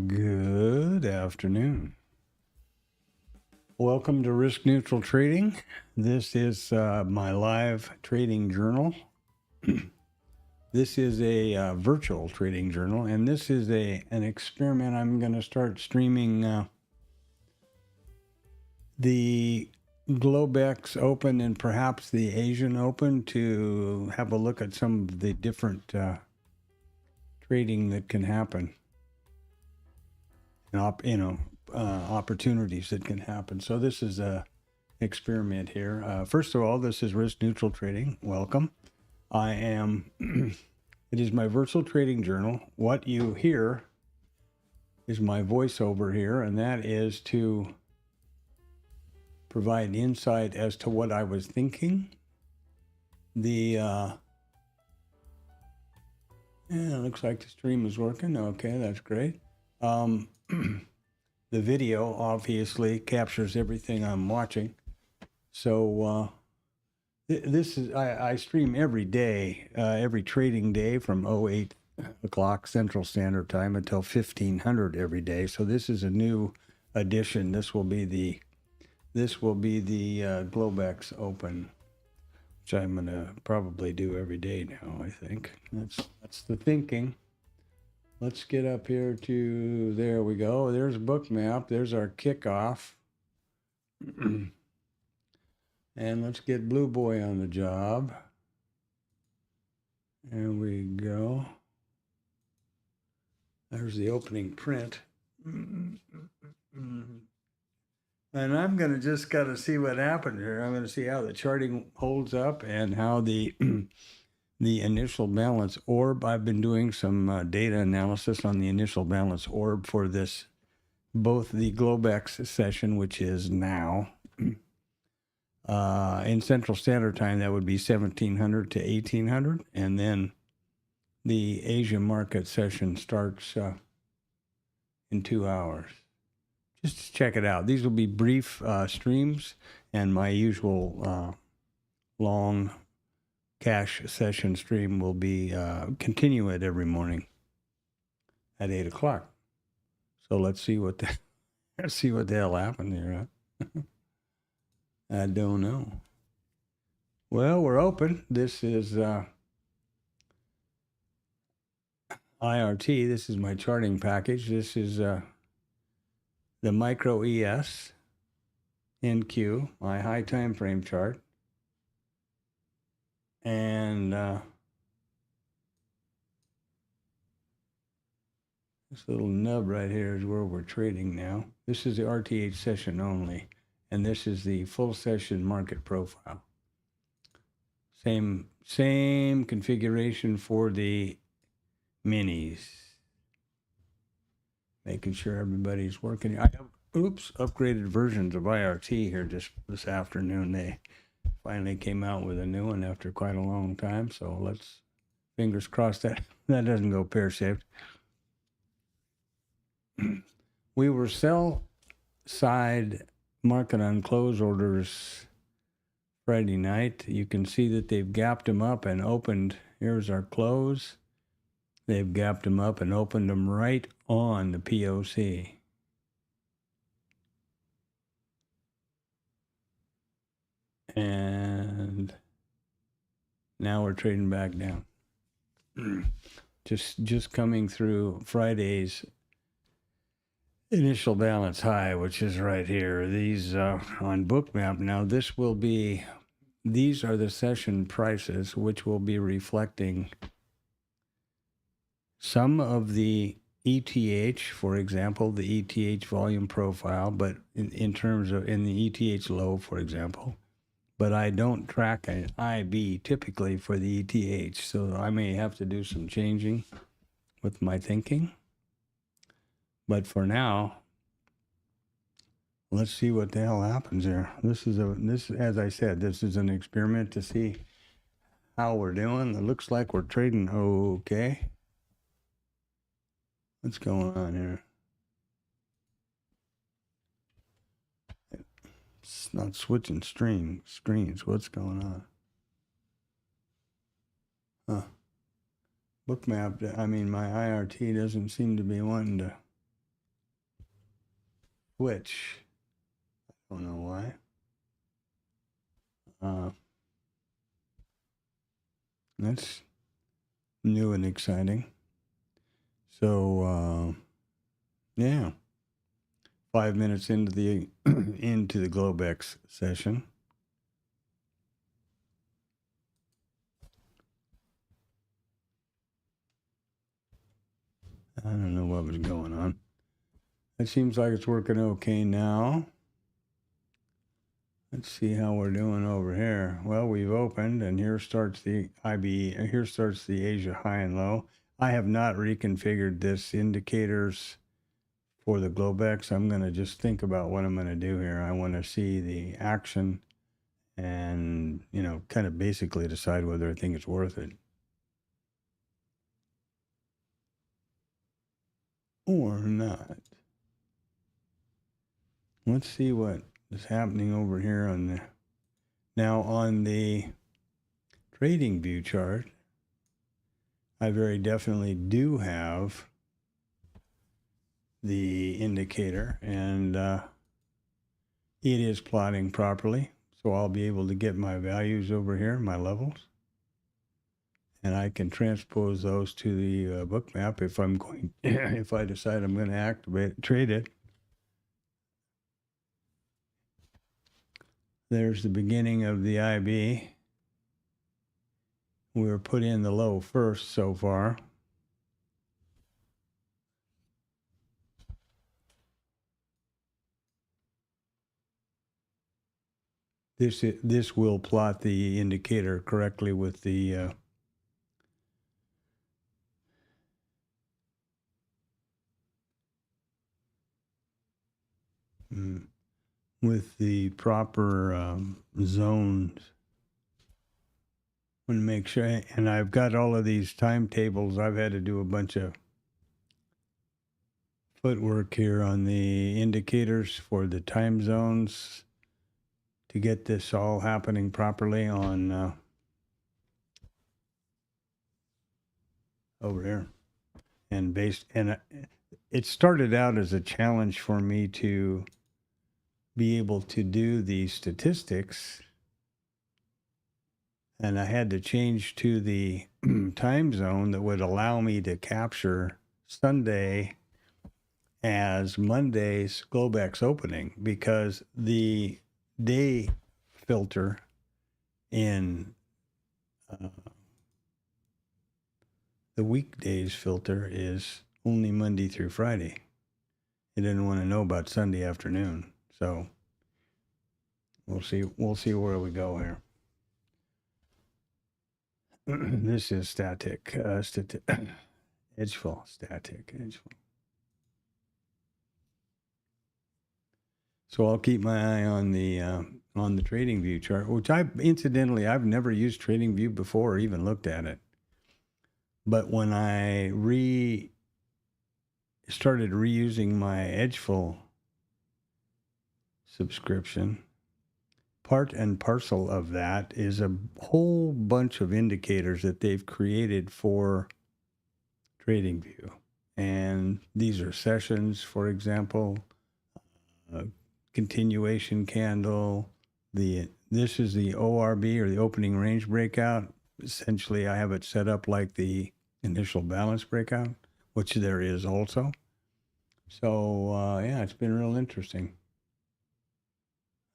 Good afternoon. Welcome to Risk Neutral Trading. This is my live trading journal. This is a virtual trading journal, and this is an experiment. I'm going to start streaming the Globex Open and perhaps the Asian Open to have a look at some of the different trading that can happen. Opportunities that can happen. So this is a experiment here. First of all, this is Risk Neutral Trading. Welcome. It is my virtual trading journal. What you hear is my voiceover here, and that is to provide insight as to what I was thinking. It looks like the stream is working. Okay, that's great. The video obviously captures everything I'm watching. So I stream every day, every trading day from 08 o'clock Central Standard Time until 1500 every day. So this is a new addition. This will be the Globex Open, which I'm going to probably do every day now, I think. That's the thinking. Let's get up here to, there we go. There's Bookmap. There's our kickoff. And let's get Blue Boy on the job. There we go. There's the opening print. And I'm going to just got to see what happened here. I'm going to see how the charting holds up and how the initial balance orb. I've been doing some data analysis on the initial balance orb for this, both the Globex session, which is now in Central Standard Time, that would be 1700 to 1800, and then the Asia market session starts in 2 hours. Just check it out. These will be brief streams, and my usual long cash session stream will be continue it every morning at 8 o'clock. So let's see what the hell happened here. Huh? I don't know. Well, we're open. This is IRT. This is my charting package. This is the micro ES NQ, my high time frame chart. And this little nub right here is where we're trading now. This is the RTH session only, and this is the full session market profile. Same configuration for the minis. Making sure everybody's working. I have upgraded versions of IRT here just this afternoon. They finally came out with a new one after quite a long time. So let's fingers crossed that doesn't go pear-shaped. We were sell side market on close orders Friday night. You can see that they've gapped them up and opened. Here's our close. They've gapped them up and opened them right on the POC. And now we're trading back down. Just coming through Friday's initial balance high, which is right here. These on Bookmap. Now these are the session prices, which will be reflecting some of the ETH, for example, the ETH volume profile, but in terms of in the ETH low, for example. But I don't track an IB typically for the ETH, so I may have to do some changing with my thinking. But for now, let's see what the hell happens here. This, as I said, this is an experiment to see how we're doing. It looks like we're trading okay. What's going on here? It's not switching screens. What's going on? Bookmap, my IRT doesn't seem to be wanting to switch. I don't know why. That's new and exciting. So, yeah, 5 minutes into the into the Globex session. I don't know what was going on. It seems like it's working okay now. Let's see how we're doing over here. Well, we've opened, and here starts the IBE. Here starts the Asia high and low. I have not reconfigured this indicators for the Globex. I'm going to just think about what I'm going to do here. I want to see the action and, kind of basically decide whether I think it's worth it or not. Let's see what is happening over here now on the trading view chart. I very definitely do have the indicator, and it is plotting properly. So I'll be able to get my values over here, my levels, and I can transpose those to the book map if I'm going. If I decide I'm going to trade it. There's the beginning of the IB. We were put in the low first so far. This will plot the indicator correctly with the proper zones. I want to make sure, and I've got all of these timetables. I've had to do a bunch of footwork here on the indicators for the time zones to get this all happening properly on over here. And it started out as a challenge for me to be able to do the statistics, and I had to change to the time zone that would allow me to capture Sunday as Monday's Globex opening, because the day filter in the weekdays filter is only Monday through Friday. It didn't want to know about Sunday afternoon. So we'll see where we go here. This is static, edgeful, static, edgeful. So I'll keep my eye on the trading view chart, which I've never used trading view before or even looked at it. But when I started reusing my Edgeful subscription, part and parcel of that is a whole bunch of indicators that they've created for TradingView. And these are sessions, for example, continuation candle. This is the ORB, or the opening range breakout. Essentially, I have it set up like the initial balance breakout, which there is also. So, yeah, it's been real interesting.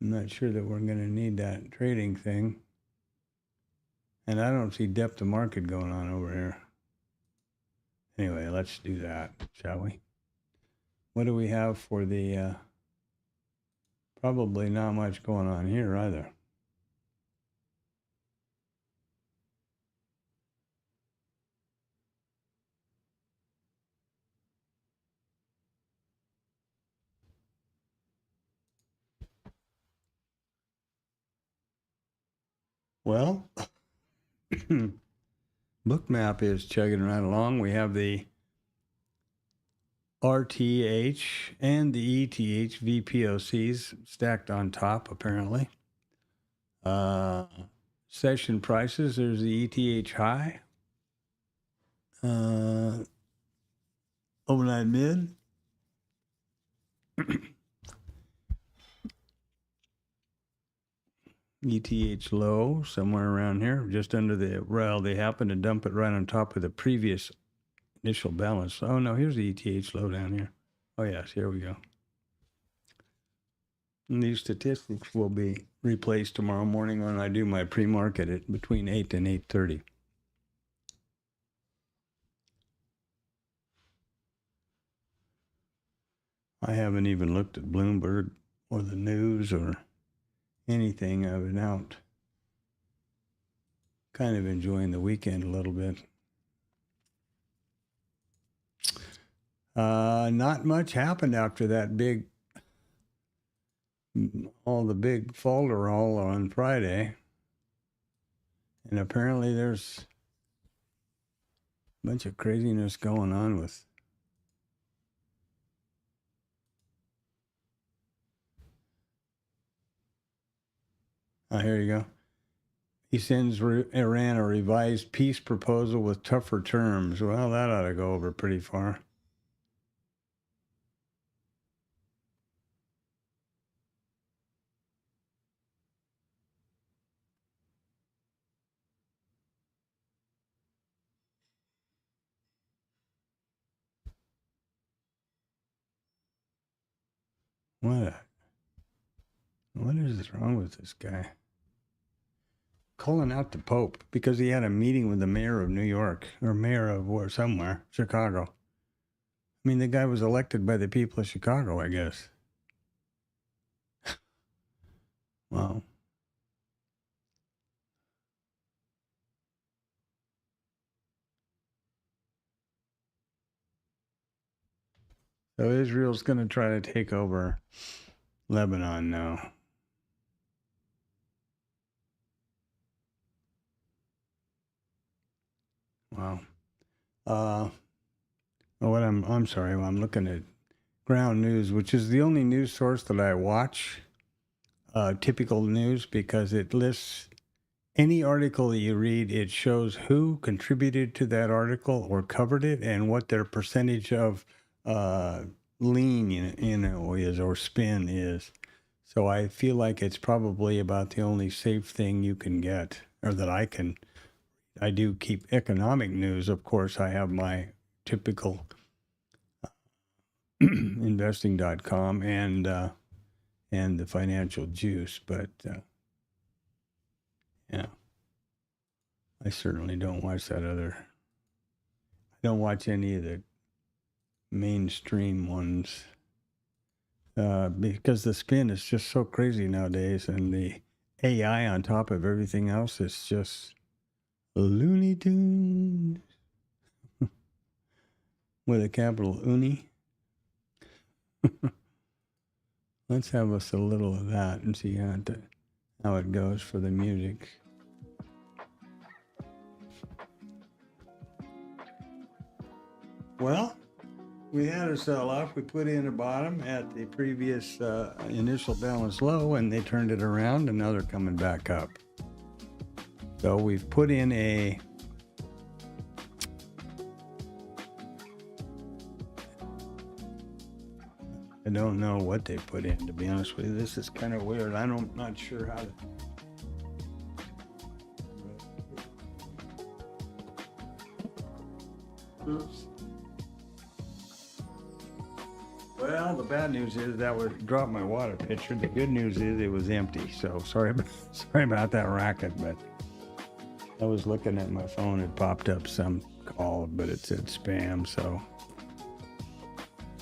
I'm not sure that we're going to need that trading thing. And I don't see depth of market going on over here. Anyway, let's do that, shall we? What do we have for the... probably not much going on here either. Well, Bookmap is chugging right along. We have the RTH and the ETH VPOCs stacked on top, apparently. Session prices, there's the ETH high. Overnight mid. ETH low somewhere around here, just under the, well, they happened to dump it right on top of the previous initial balance. Oh no, here's the ETH low down here. Oh yes, here we go. And these statistics will be replaced tomorrow morning when I do my pre-market at between 8 and 8:30. I haven't even looked at Bloomberg or the news or anything. I've been out kind of enjoying the weekend a little bit. Not much happened after that all the big folder all on Friday. And apparently there's a bunch of craziness going on with here you go. He sends Iran a revised peace proposal with tougher terms. Well, that ought to go over pretty far. What is wrong with this guy? Calling out the Pope because he had a meeting with the mayor of New York or mayor of where somewhere, Chicago. I mean, the guy was elected by the people of Chicago, I guess. Wow. So Israel's going to try to take over Lebanon now. Wow. I'm sorry. I'm looking at Ground News, which is the only news source that I watch, typical news, because it lists any article that you read. It shows who contributed to that article or covered it and what their percentage of lean, is or spin is. So I feel like it's probably about the only safe thing you can get, or that I can. I do keep economic news. Of course, I have my typical investing.com and the Financial Juice, but yeah, I certainly don't watch that other. I don't watch any of the mainstream ones because the spin is just so crazy nowadays, and the AI on top of everything else is just Looney Tunes with a capital Uni. Let's have us a little of that and see how it goes for the music. Well, we had a sell-off. We put in a bottom at the previous initial balance low, and they turned it around, and now they're coming back up. So we've put in a I don't know what they put in, to be honest with you. This is kind of weird. I'm not sure how to. Oops. Well, the bad news is that would drop my water pitcher. The good news is it was empty. So sorry about that racket, but I was looking at my phone. It popped up some call, but it said spam. So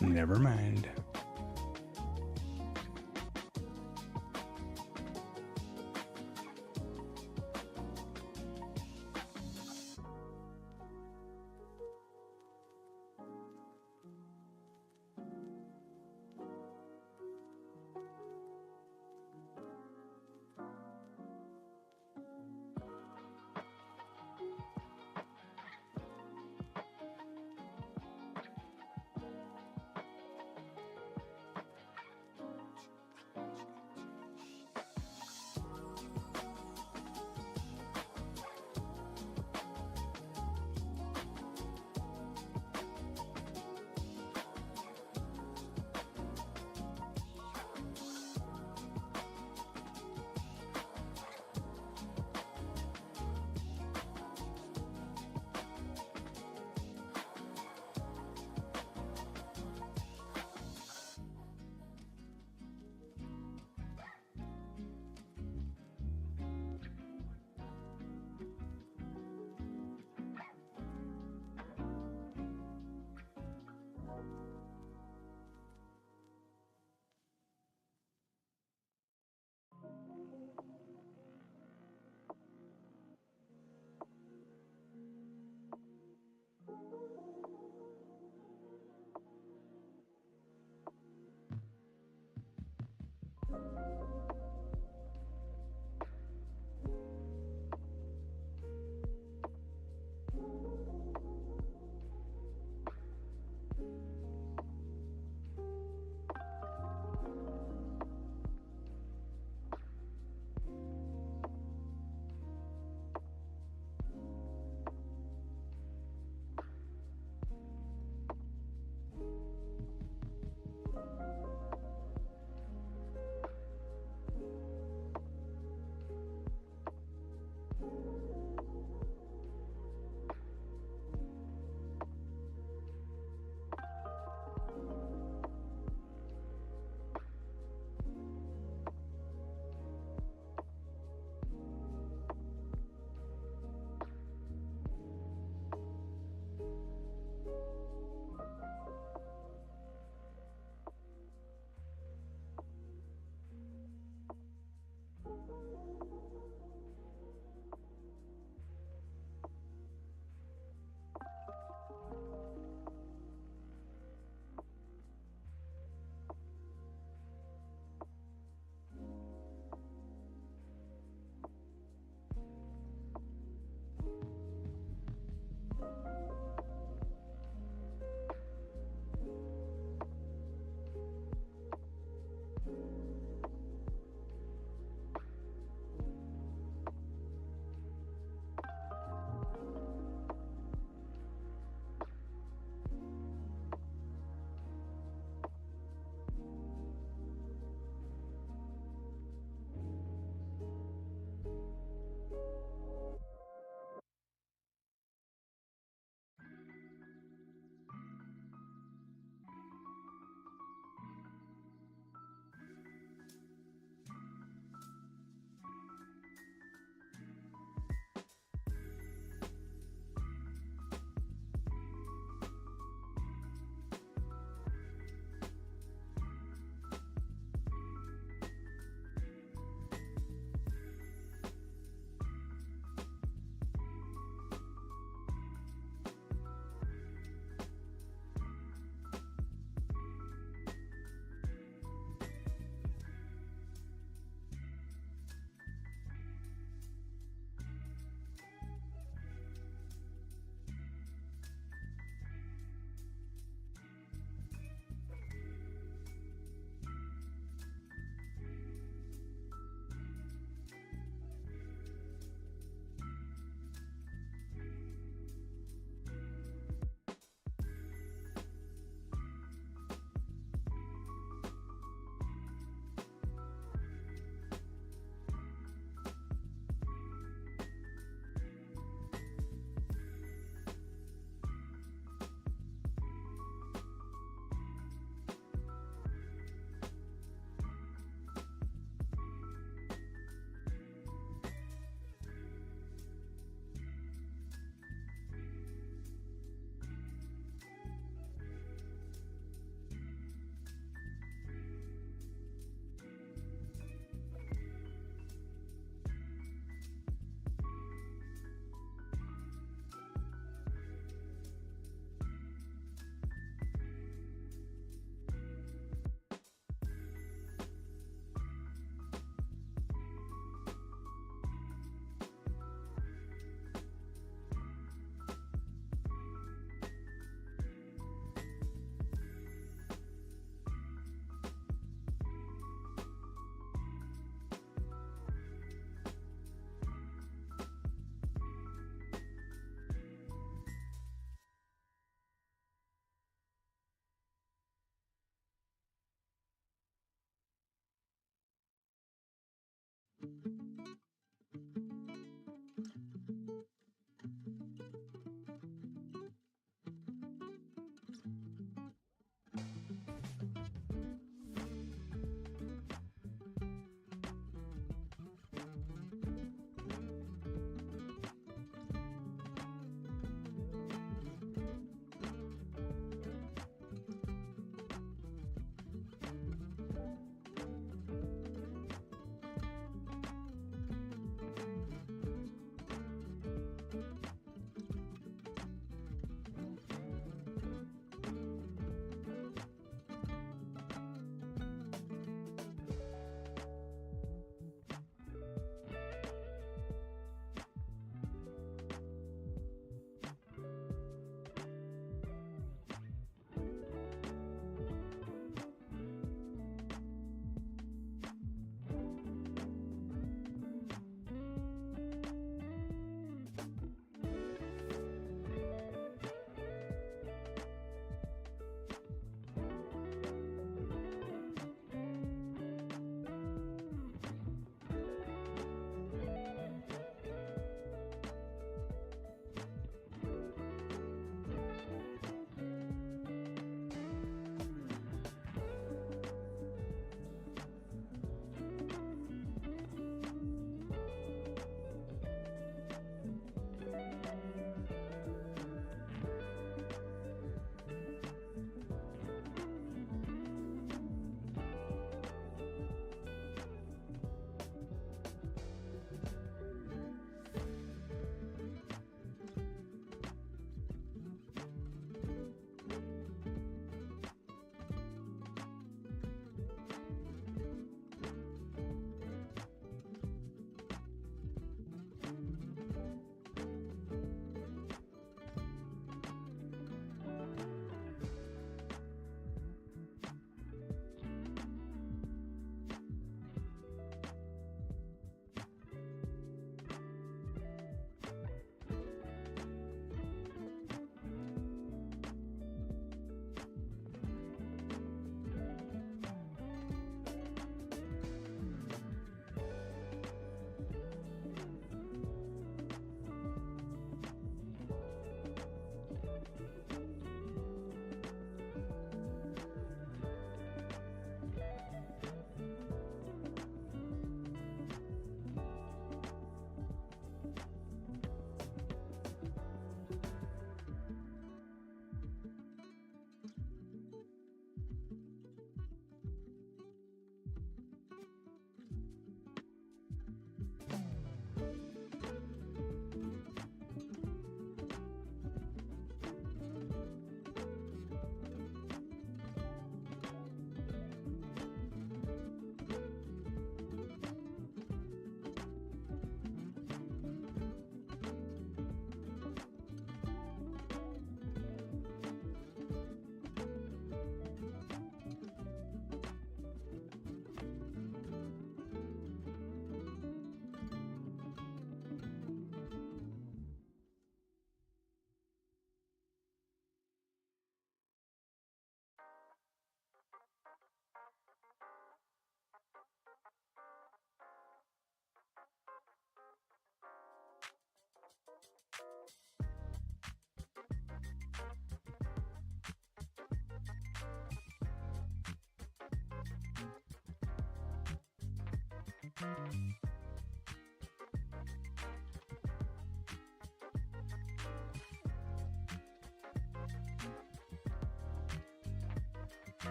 never mind.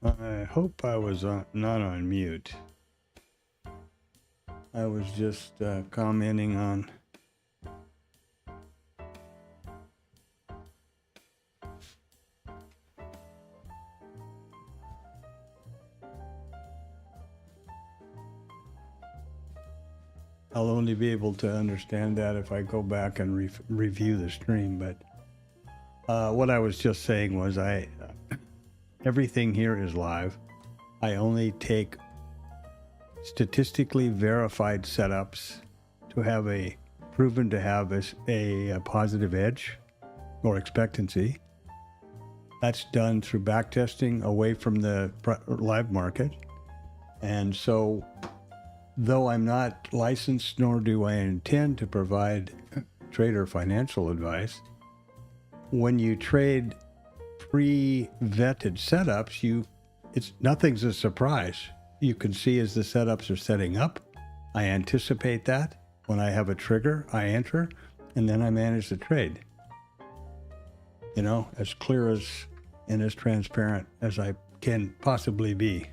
I hope I was not on mute. I was just commenting on I'll only be able to understand that if I go back and review the stream. But what I was just saying was everything here is live. I only take statistically verified setups to have proven to have a positive edge or expectancy. That's done through backtesting away from the live market. And so, though I'm not licensed, nor do I intend to provide trader financial advice, when you trade pre-vetted setups, nothing's a surprise. You can see as the setups are setting up, I anticipate that. When I have a trigger, I enter, and then I manage the trade. You know, as clear as and as transparent as I can possibly be.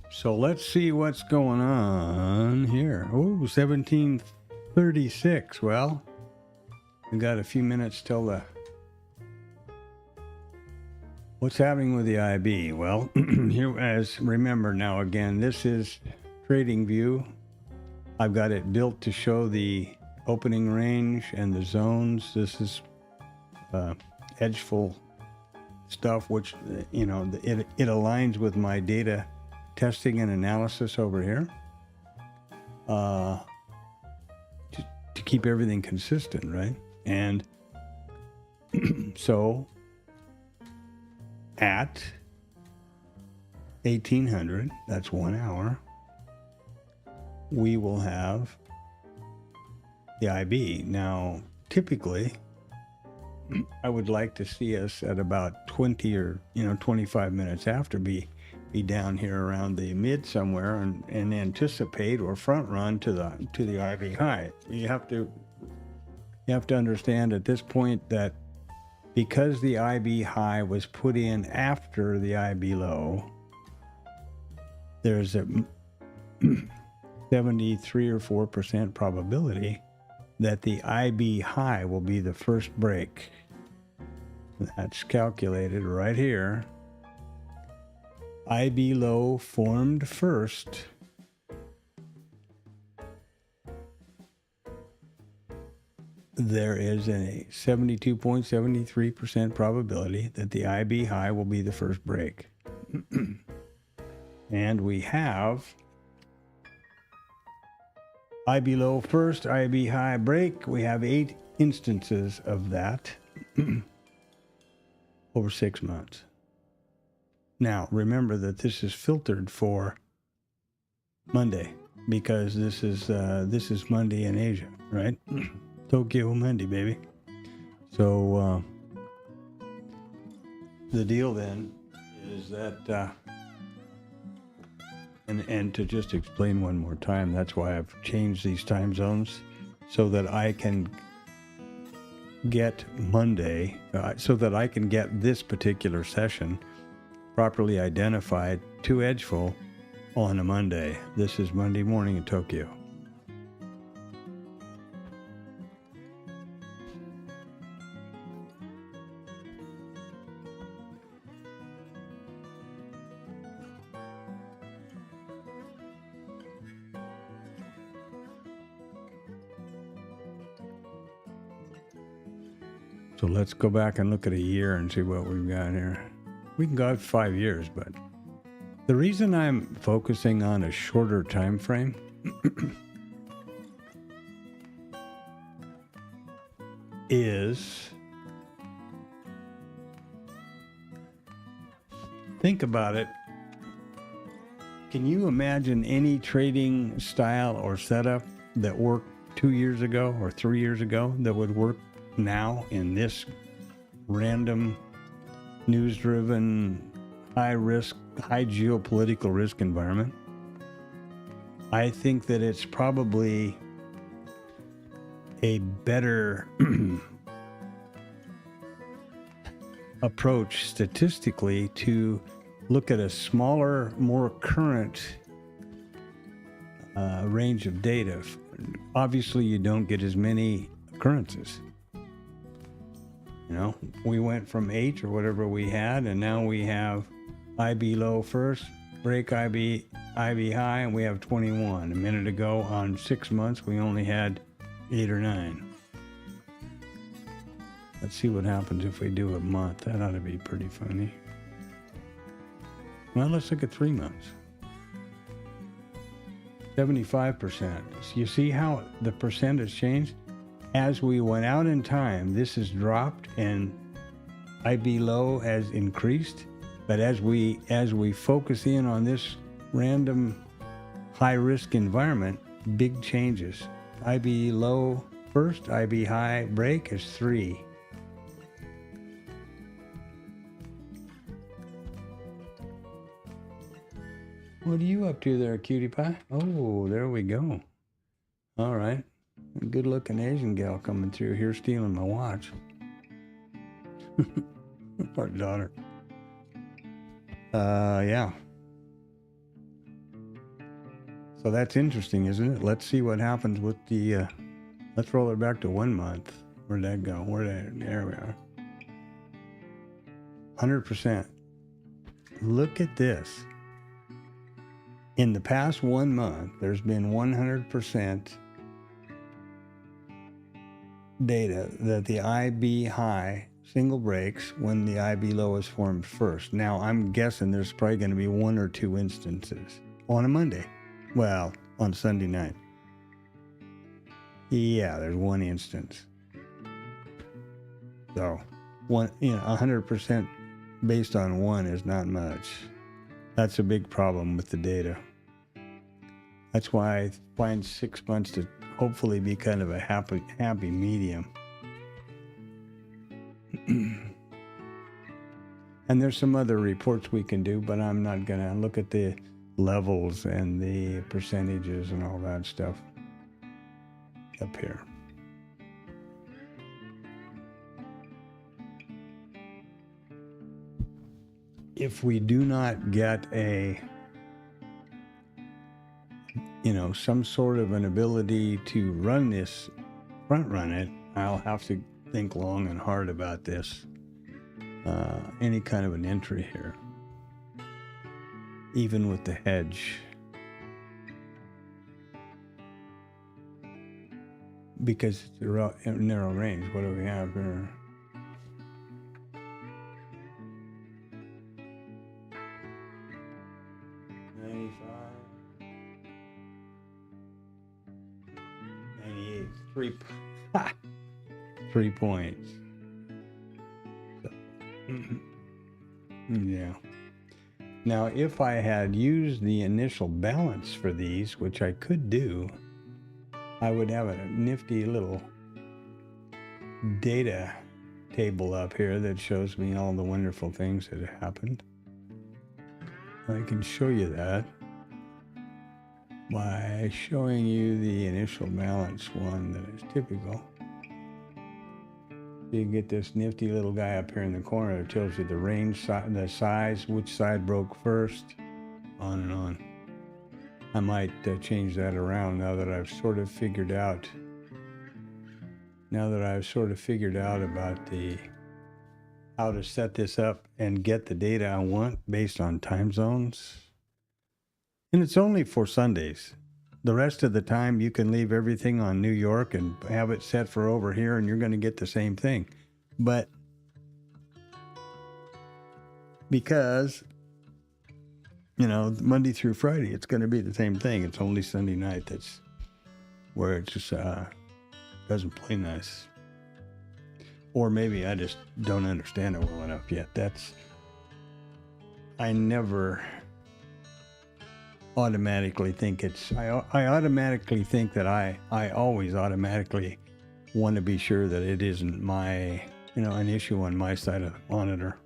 So let's see what's going on here. Oh, 1736. Well, we got a few minutes till the... What's happening with the IB? Well, here, remember now again, this is TradingView. I've got it built to show the opening range and the zones. This is edgeful stuff, which, you know, it aligns with my data testing and analysis over here to keep everything consistent, right? And so at 1800, that's 1 hour, we will have the IB. Now, typically, I would like to see us at about 20 or 25 minutes after be down here around the mid somewhere and anticipate or front run to the IB high. You have to understand at this point that because the IB high was put in after the IB low, there's a 73 or 4% probability that the IB high will be the first break. That's calculated right here. IB low formed first. There is a 72.73% probability that the IB high will be the first break. And we have IB low first, IB high break. We have 8 instances of that over 6 months. Now, remember that this is filtered for Monday because this is Monday in Asia, right? Tokyo Monday, baby. So the deal then is that, and to just explain one more time, that's why I've changed these time zones so that I can get Monday, so that I can get this particular session properly identified to Edgeful on a Monday. This is Monday morning in Tokyo. So let's go back and look at a year and see what we've got here. We can go out 5 years, but the reason I'm focusing on a shorter time frame is, think about it. Can you imagine any trading style or setup that worked 2 years ago or 3 years ago that would work now in this random, news-driven, high-risk, high geopolitical risk environment? I think that it's probably a better approach statistically to look at a smaller, more current range of data. Obviously, you don't get as many occurrences. You know, we went from 8 or whatever we had, and now we have IB low first, break IB high, and we have 21. A minute ago, on 6 months, we only had 8 or 9. Let's see what happens if we do a month. That ought to be pretty funny. Well, let's look at 3 months. 75%. You see how the percent has changed? As we went out in time, this has dropped and IB low has increased. But as we focus in on this random high risk environment, big changes. IB low first, IB high break is 3. What are you up to there, cutie pie? Oh, there we go. All right. A good-looking Asian gal coming through here stealing my watch. Our daughter. Yeah. So that's interesting, isn't it? Let's see what happens with the... let's roll it back to 1 month. Where'd that go? There we are. 100%. Look at this. In the past 1 month, there's been 100% data that the IB high single breaks when the IB low is formed first. Now, I'm guessing there's probably going to be 1 or 2 instances on a Monday. Well, on Sunday night. Yeah, there's 1 instance. So, 100% based on 1 is not much. That's a big problem with the data. That's why I find 6 months to hopefully be kind of a happy medium. And there's some other reports we can do, but I'm not going to look at the levels and the percentages and all that stuff up here. If we do not get some sort of an ability to run this, front run it, I'll have to think long and hard about this. Any kind of an entry here, even with the hedge, because it's a narrow range. What do we have here? Three points. So, yeah. Now, if I had used the initial balance for these, which I could do, I would have a nifty little data table up here that shows me all the wonderful things that have happened. I can show you that by showing you the initial balance one that is typical. You get this nifty little guy up here in the corner that tells you the range, the size, which side broke first, on and on. I might change that around now that I've sort of figured out. About how to set this up and get the data I want based on time zones. And it's only for Sundays. The rest of the time, you can leave everything on New York and have it set for over here, and you're going to get the same thing. But because, Monday through Friday, it's going to be the same thing. It's only Sunday night that's where it just doesn't play nice. Or maybe I just don't understand it well enough yet. I never automatically think I automatically think that I always automatically want to be sure that it isn't my, an issue on my side of the monitor,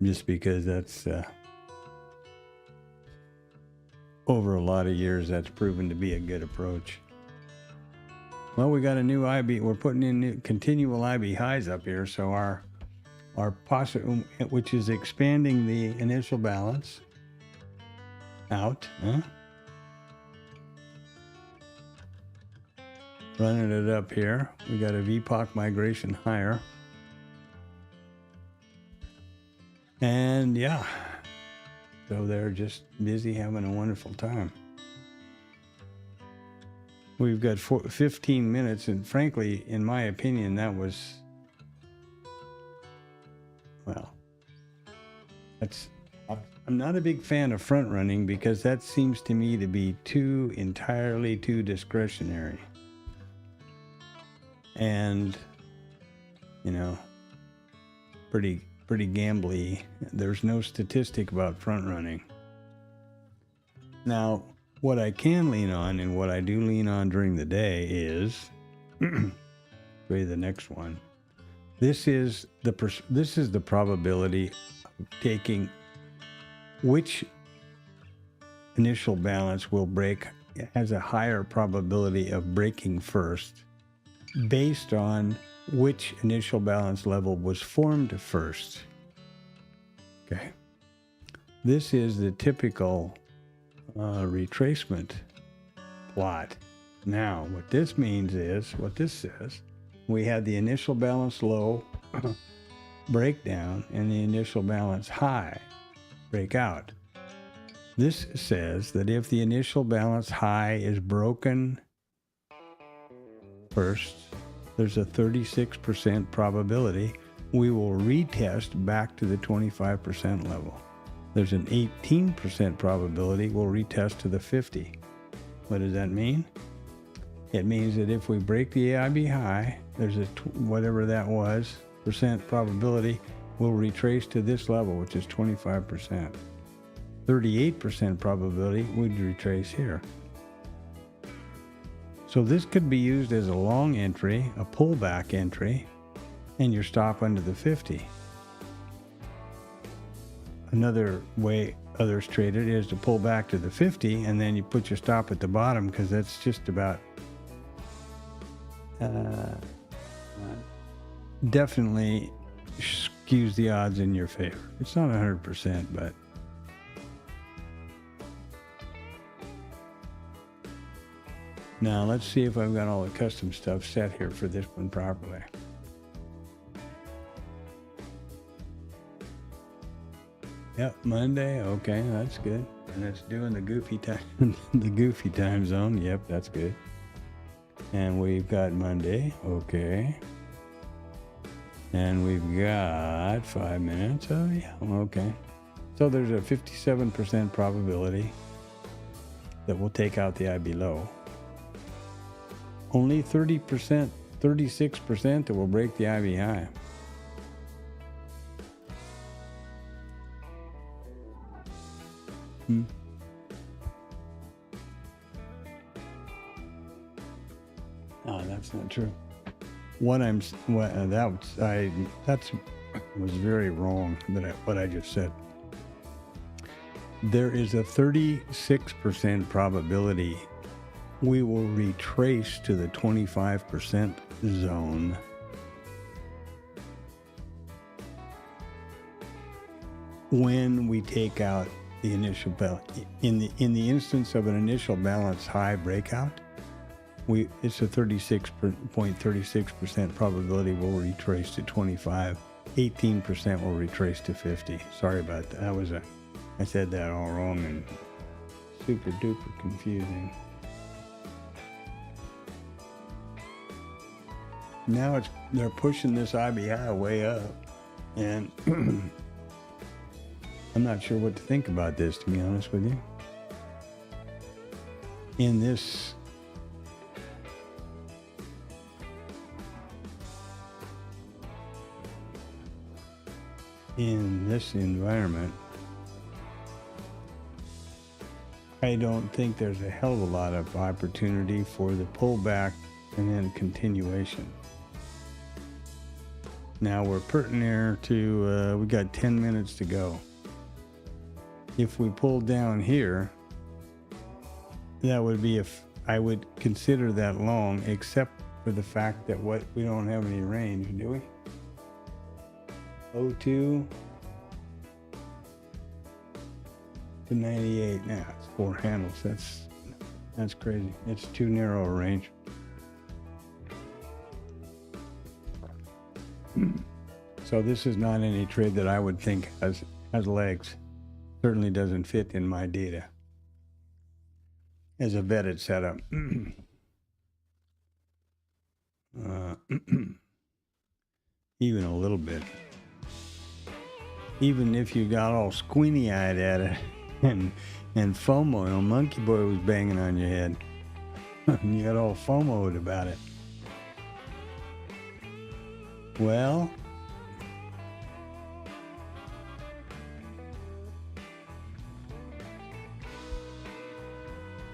just because that's over a lot of years, that's proven to be a good approach. Well, we got a new IB. We're putting in new continual IB highs up here, so our which is expanding the initial balance out. Running it up here. We got a VPOC migration higher. And yeah, so they're just busy having a wonderful time. We've got 15 minutes, and frankly, in my opinion, that was, well, I'm not a big fan of front running because that seems to me to be entirely too discretionary. And, you know, pretty gambly. There's no statistic about front running. Now, what I can lean on, and what I do lean on during the day, is show you the next one. This is the probability of taking which initial balance will break, has a higher probability of breaking first, based on which initial balance level was formed first. Okay. This is the typical retracement plot. Now, what this means is, what this says, we had the initial balance low breakdown and the initial balance high breakout. This says that if the initial balance high is broken first, there's a 36% probability we will retest back to the 25% level. There's an 18% probability we'll retest to the 50. What does that mean? It means that if we break the AIB high, there's a whatever that was, percent probability we'll retrace to this level, which is 25%. 38% probability we'd retrace here. So this could be used as a long entry, a pullback entry, and your stop under the 50. Another way others trade it is to pull back to the 50 and then you put your stop at the bottom, because that's just about definitely skews the odds in your favor. It's not 100%, but now let's see if I've got all the custom stuff set here for this one properly. Yep, Monday. Okay, that's good. And it's doing the goofy time, the goofy time zone. Yep, that's good. And we've got Monday. Okay. And we've got 5 minutes. Oh yeah. Okay. So there's a 57% probability that we'll take out the IB low. Only 30%, 36% that will break the IB high. Oh, that's not true. That was very wrong. What I just said. There is a 36% probability we will retrace to the 25% zone. When we take out the initial balance, in the instance of an initial balance high breakout, it's a 36% probability we'll retrace to 25. 18% will retrace to 50. Sorry about that. I said that all wrong and super duper confusing. Now they're pushing this IBI way up, and I'm not sure what to think about this, to be honest with you. In this environment, I don't think there's a hell of a lot of opportunity for the pullback and then continuation. Now we're pretty near to, we got 10 minutes to go. If we pull down here, that would be if I would consider that long, except for the fact that we don't have any range, do we? 02 to 98. Now it's 4 handles. That's crazy. It's too narrow a range. So this is not any trade that I would think has legs. Certainly doesn't fit in my data as a vetted setup. Even a little bit. Even if you got all squinty-eyed at it and FOMO, Monkey Boy was banging on your head. And you got all FOMO'd about it. Well,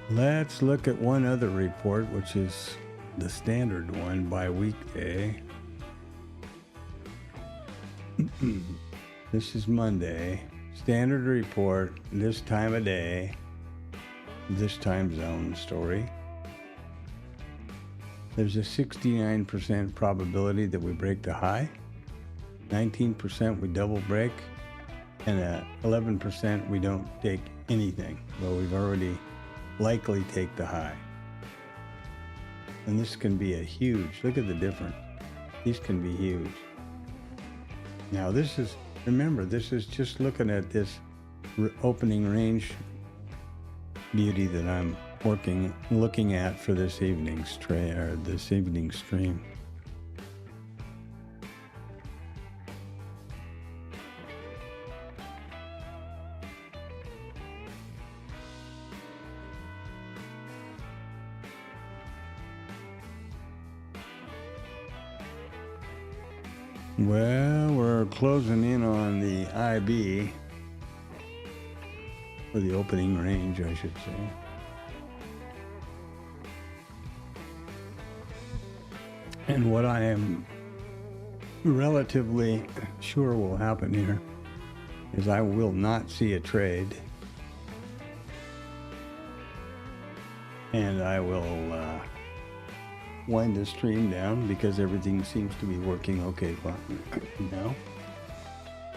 let's look at one other report, which is the standard one by weekday. This is Monday. Standard report, this time of day, this time zone story. There's a 69% probability that we break the high, 19% we double break, and 11% we don't take anything, but we've already likely take the high. And this can be a huge, look at the difference. These can be huge. Now remember, this is just looking at this opening range beauty that I'm looking at for this evening's trade or this evening's stream. Well, we're closing in on the IB, or the opening range, I should say. And what I am relatively sure will happen here is I will not see a trade, and I will wind the stream down because everything seems to be working okay now.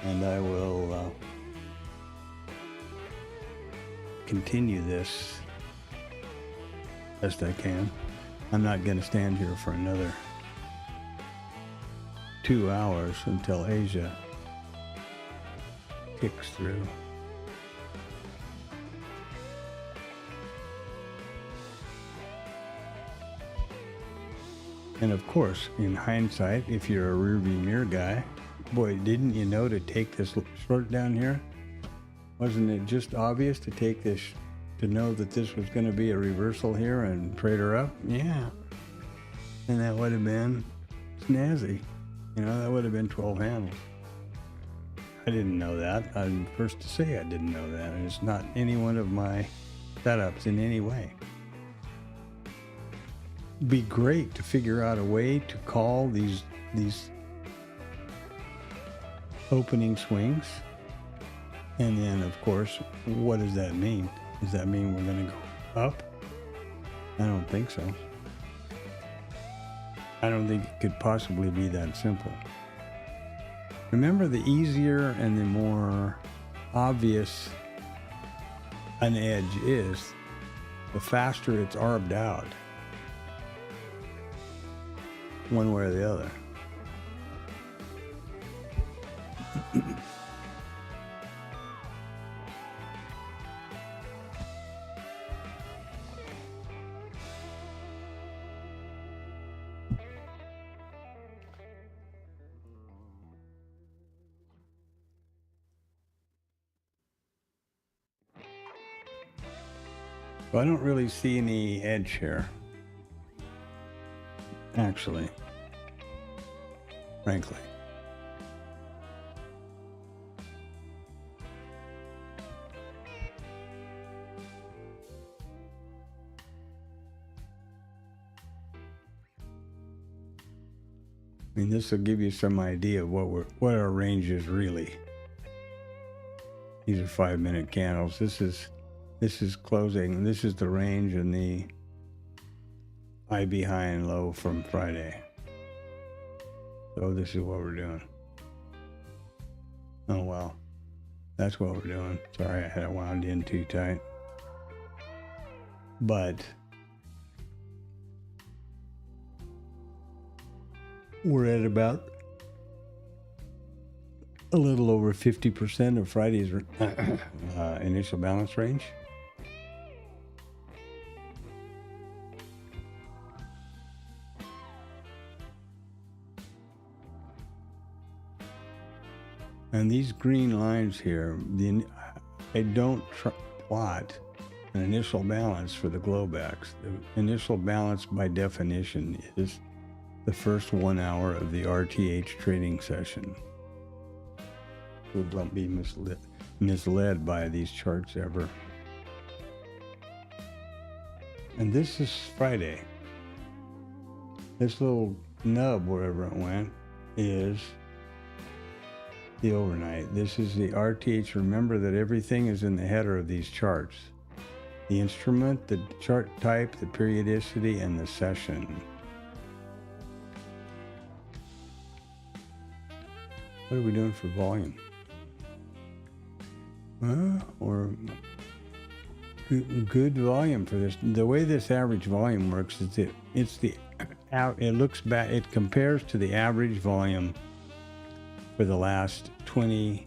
And I will continue this best I can. I'm not going to stand here for another 2 hours until Asia kicks through. And of course, in hindsight, if you're a rearview mirror guy, boy, didn't you know to take this short down here? Wasn't it just obvious to take this, to know that this was going to be a reversal here and trade her up? Yeah. And that would have been snazzy. You know, that would have been 12 handles. I didn't know that. I'm the first to say I didn't know that. And it's not any one of my setups in any way. Be great to figure out a way to call these opening swings. And then, of course, what does that mean? Does that mean we're going to go up? I don't think so. I don't think it could possibly be that simple. Remember, the easier and the more obvious an edge is, the faster it's arbed out, one way or the other. So I don't really see any edge here, actually, frankly. I mean, this will give you some idea of what our range is really. These are 5-minute candles. This is This is closing. This is the range and the IB high and low from Friday. So this is what we're doing. Oh, well. That's what we're doing. Sorry, I had it wound in too tight. But we're at about a little over 50% of Friday's initial balance range. And these green lines here, I don't plot an initial balance for the Globex. The initial balance by definition is the first 1 hour of the RTH trading session. So don't be misled by these charts ever. And this is Friday. This little nub, wherever it went, is the overnight. This is the RTH. Remember that everything is in the header of these charts. The instrument, the chart type, the periodicity, and the session. What are we doing for volume? Or good volume for this. The way this average volume works is it looks back. It compares to the average volume for the last 20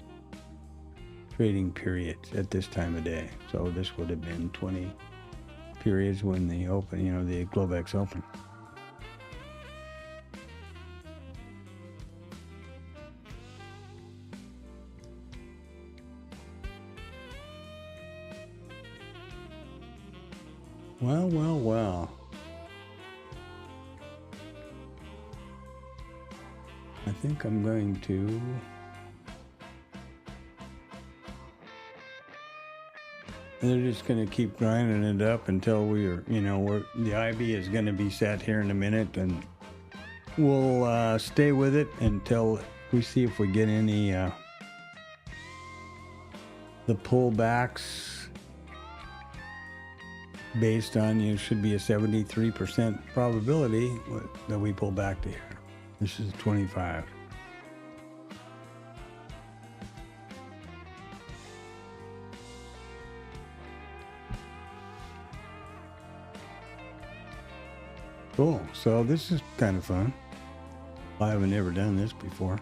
trading periods at this time of day. So this would have been 20 periods when the the Globex opened. Well. I think I'm going to they're just going to keep grinding it up until the IB is going to be set here in a minute, and we'll stay with it until we see if we get any the pullbacks based on should be a 73% probability that we pull back to here. This is 25. Cool. So this is kind of fun. I haven't ever done this before.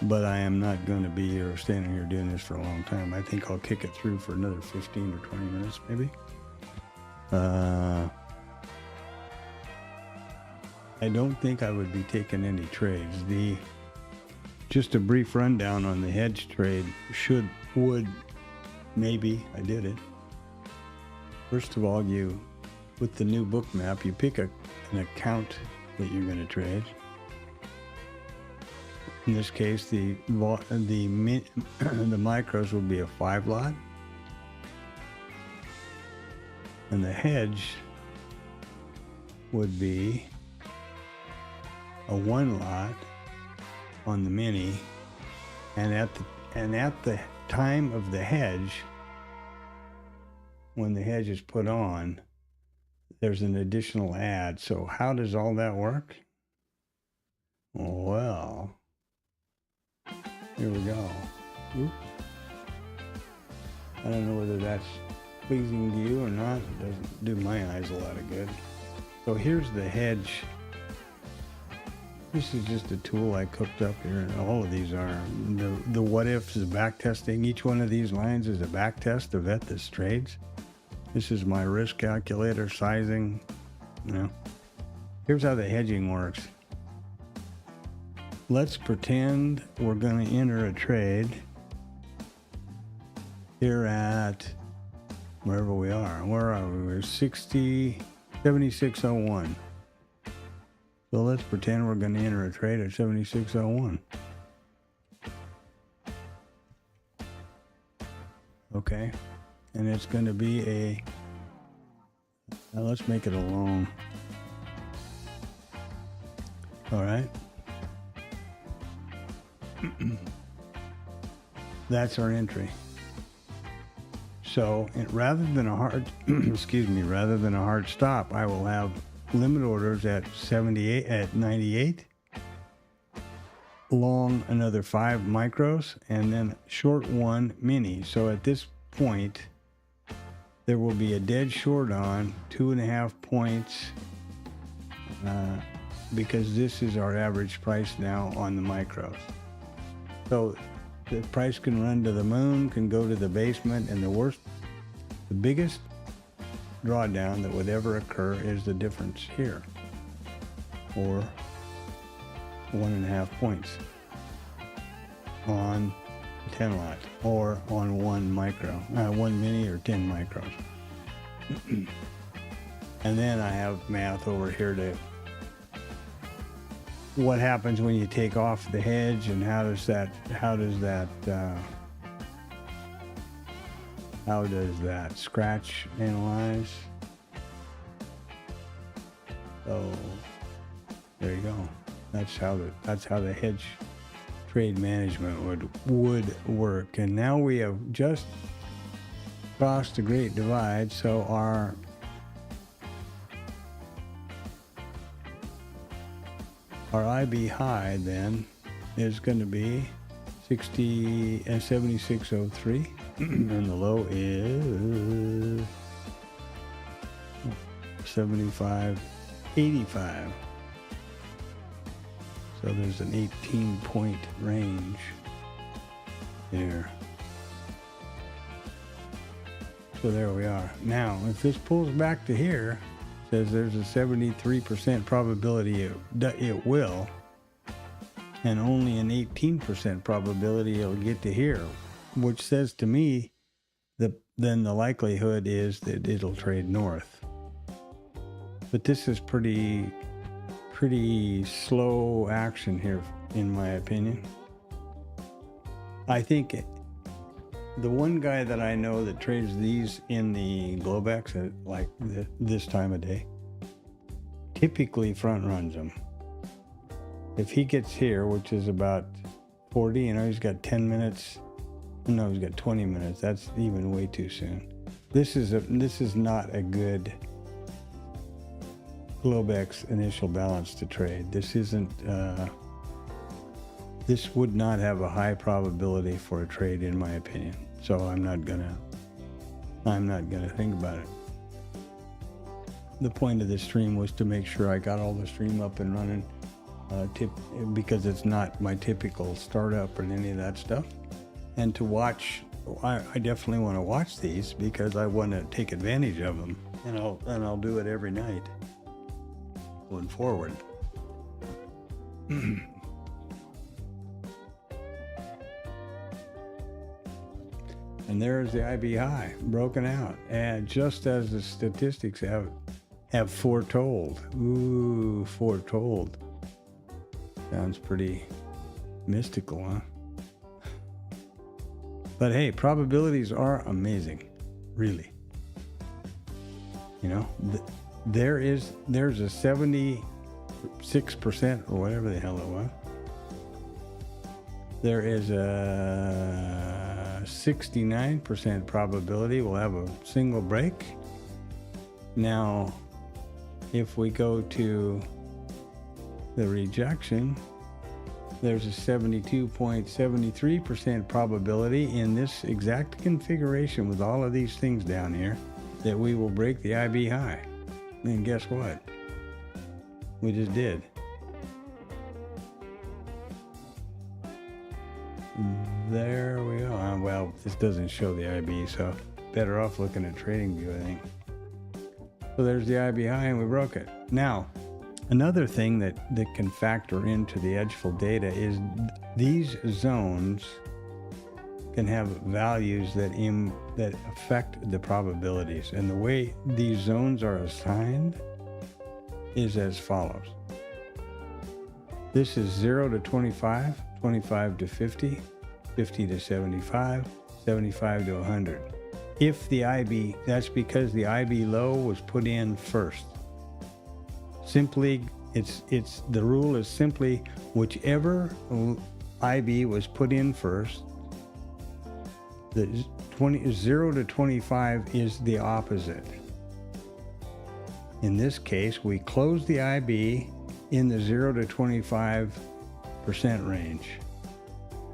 But I am not going to be here standing here doing this for a long time. I think I'll kick it through for another 15 or 20 minutes maybe. I don't think I would be taking any trades. Just a brief rundown on the hedge trade maybe I did it. First of all, with the new book map, you pick an account that you're going to trade. In this case, the micros will be a 5 lot, and the hedge would be a 1 lot on the mini, and at the time of the hedge, when the hedge is put on, there's an additional add. So how does all that work? Well, here we go. Oops. I don't know whether that's pleasing to you or not. It doesn't do my eyes a lot of good. So here's the hedge. This is just a tool I cooked up here, and all of these are. The what ifs, the back testing. Each one of these lines is a back test to vet this trades. This is my risk calculator sizing. Here's how the hedging works. Let's pretend we're going to enter a trade here at wherever we are. Where are we? We're 76.01. So let's pretend we're going to enter a trade at 76.01. Okay. And it's going to be now let's make it a long. All right. That's our entry. So rather than a hard, rather than a hard stop, I will have limit orders at 78, at 98, long another 5 micros, and then short 1 mini. So at this point, there will be a dead short on 2.5 points, because this is our average price now on the micros. So the price can run to the moon, can go to the basement, and the biggest drawdown that would ever occur is the difference here, or 1.5 points on 10 lot, or on 1 mini or 10 micros. And then I have math over here to what happens when you take off the hedge, and how does that scratch analyze. So there you go. That's how the hedge trade management would work. And now we have just crossed the Great Divide, so our IB high then is going to be 76.03, and the low is 75.85. So there's an 18-point range there. So there we are. Now, if this pulls back to here, says there's a 73% probability it will, and only an 18% probability it'll get to here, which says to me that then the likelihood is that it'll trade north. But this is pretty slow action here, in my opinion. I think the one guy that I know that trades these in the Globex at like this time of day typically front runs them. If he gets here, which is about 40, he's got 10 minutes. No, he's got 20 minutes. That's even way too soon. This is not a good Globex initial balance to trade. This isn't. This would not have a high probability for a trade, in my opinion. So I'm not gonna think about it. The point of this stream was to make sure I got all the stream up and running, because it's not my typical startup or any of that stuff. And to watch, I definitely want to watch these because I want to take advantage of them, and I'll do it every night going forward. And there's the IB high broken out, and just as the statistics have foretold. Ooh, foretold. Sounds pretty mystical, huh? But hey, probabilities are amazing, really. There's a 76% or whatever the hell it was. There is a 69% probability we'll have a single break. Now, if we go to the rejection, there's a 72.73% probability in this exact configuration with all of these things down here that we will break the IB high. And guess what? We just did. There we go. Well, this doesn't show the IB, so better off looking at TradingView, I think. So there's the IB high, and we broke it. Now, another thing that can factor into the edgeful data is these zones can have values that affect the probabilities. And the way these zones are assigned is as follows. This is 0 to 25, 25 to 50, 50 to 75, 75 to 100. If the IB, that's because the IB low was put in first. Simply, the rule is simply whichever IB was put in first, The 0 to 25 is the opposite. In this case, we close the IB in the 0 to 25% range.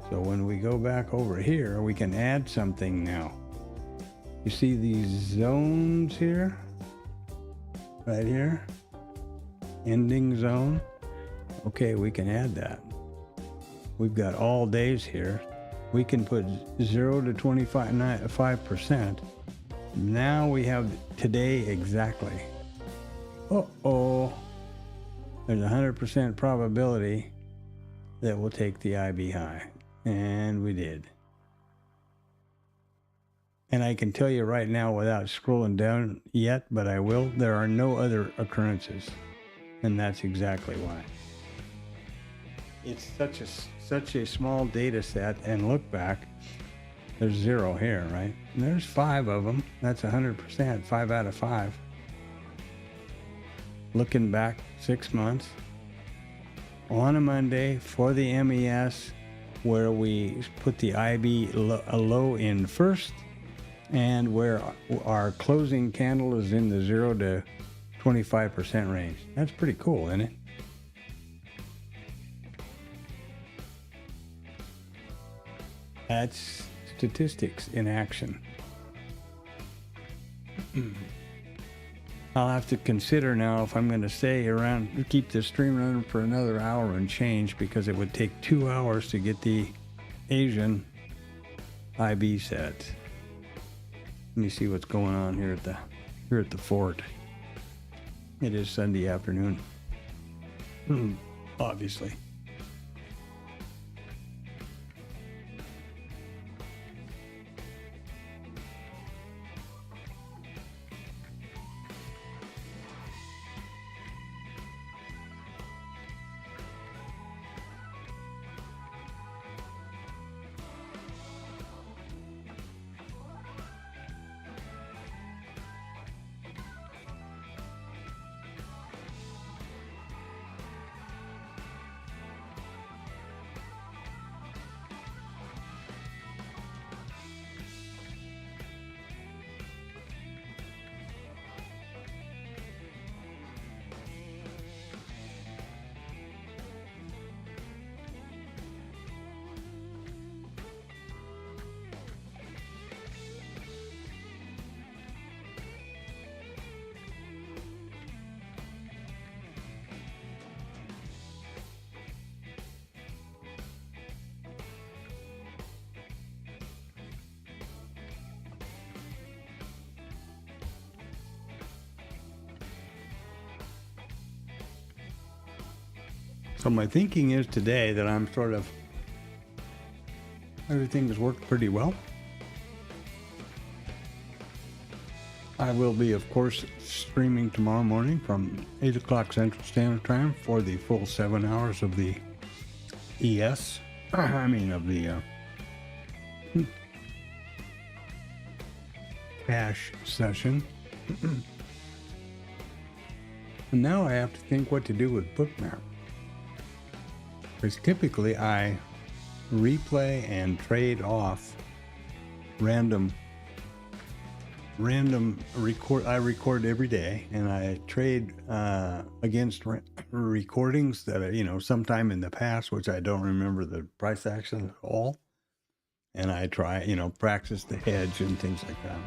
So when we go back over here, we can add something now. You see these zones here? Right here? Ending zone. Okay, we can add that. We've got all days here. We can put 0 to 5%. Now we have today exactly. Uh-oh. There's a 100% probability that we'll take the IB high. And we did. And I can tell you right now without scrolling down yet, but I will, there are no other occurrences. And that's exactly why. It's such a small data set, and look back, there's 0 here, right? And there's 5 of them. That's 100%, 5 out of 5. Looking back 6 months, on a Monday for the MES, where we put the IB low in first, and where our closing candle is in the 0 to 25% range. That's pretty cool, isn't it? That's statistics in action. I'll have to consider now if I'm going to stay around, keep this stream running for another hour and change, because it would take 2 hours to get the Asian IB set. Let me see what's going on here at the fort. It is Sunday afternoon. Obviously. So my thinking is today that I'm everything has worked pretty well. I will be, of course, streaming tomorrow morning from 8 o'clock Central Standard Time for the full 7 hours of the ES. Of the cash session. And now I have to think what to do with Bookmap. Because typically I replay and trade off random record. I record every day, and I trade against recordings that sometime in the past, which I don't remember the price action at all. And I try practice the hedge and things like that.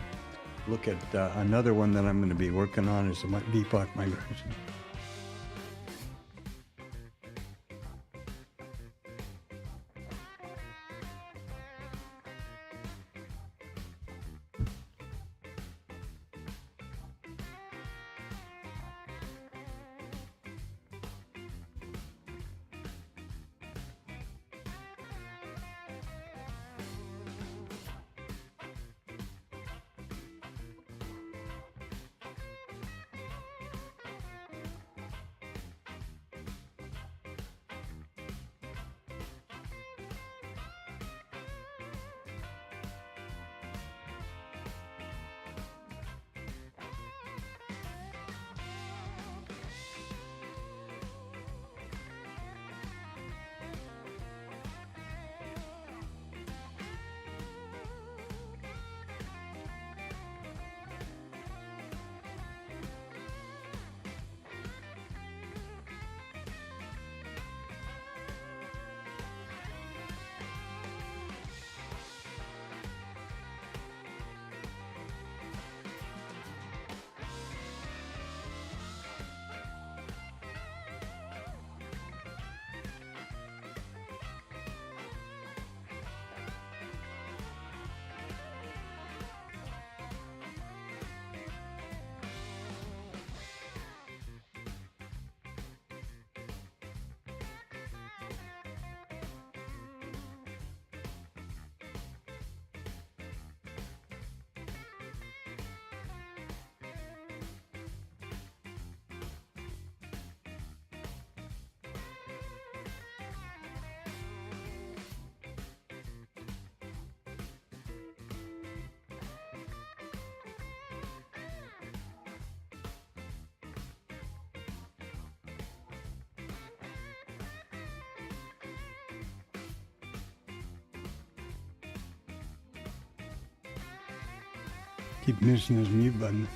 Look at another one that I'm going to be working on is the Depot migration. Keep missing this mute button.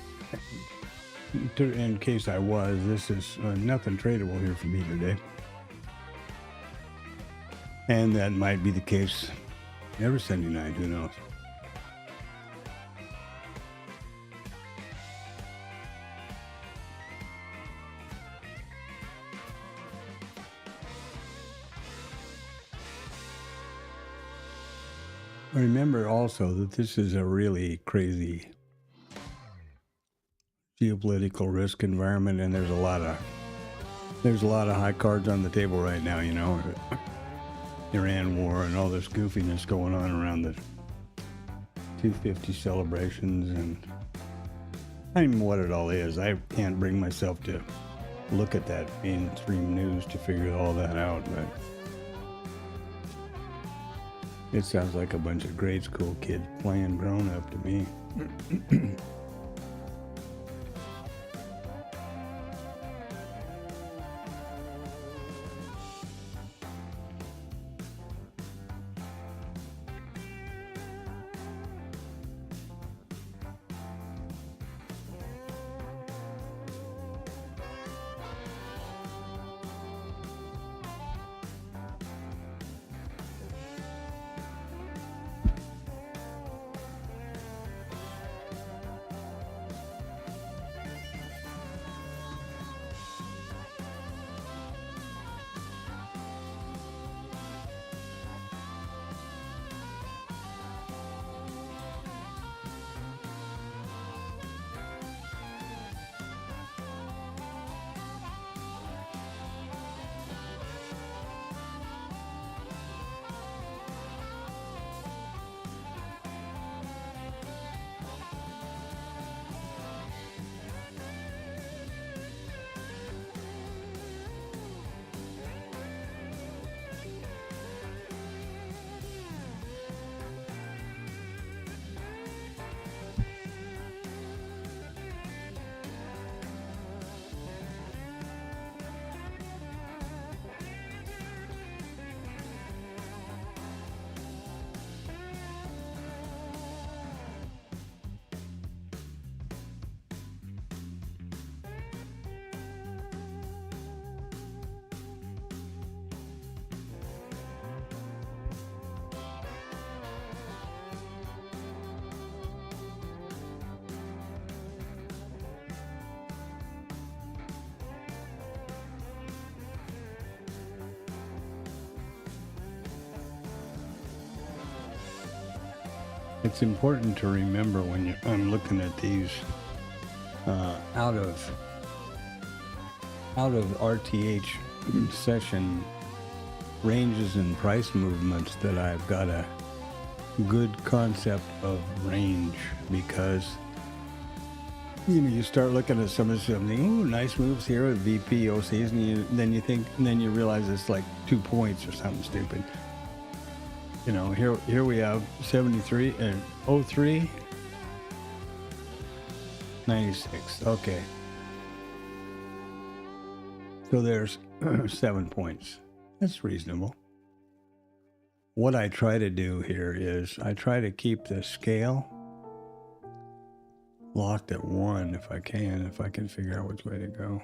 In case I was, this is nothing tradable here for me today. And that might be the case every Sunday night, who knows? Remember also that this is a really crazy geopolitical risk environment, and there's a lot of high cards on the table right now, you know. Iran war and all this goofiness going on around the 250 celebrations, and I don't even know what it all is. I can't bring myself to look at that mainstream news to figure all that out, but it sounds like a bunch of grade school kids playing grown up to me. It's important to remember when I'm looking at these out of RTH session ranges and price movements that I've got a good concept of range, because you start looking at some of something, ooh, nice moves here with VP OCs, and then you realize it's like 2 points or something stupid. Here we have 73 and 03, 96. Okay. So there's 7 points. That's reasonable. What I try to do here is I try to keep the scale locked at 1 if I can figure out which way to go.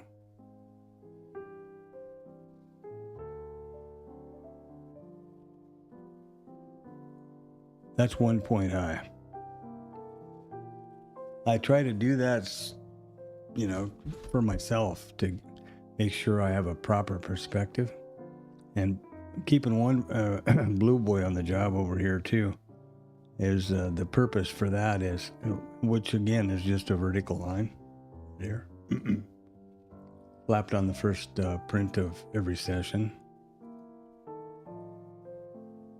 That's 1 point high. I try to do that, for myself to make sure I have a proper perspective. And keeping one blue boy on the job over here too is the purpose for that is, which again is just a vertical line there, slapped on the first print of every session.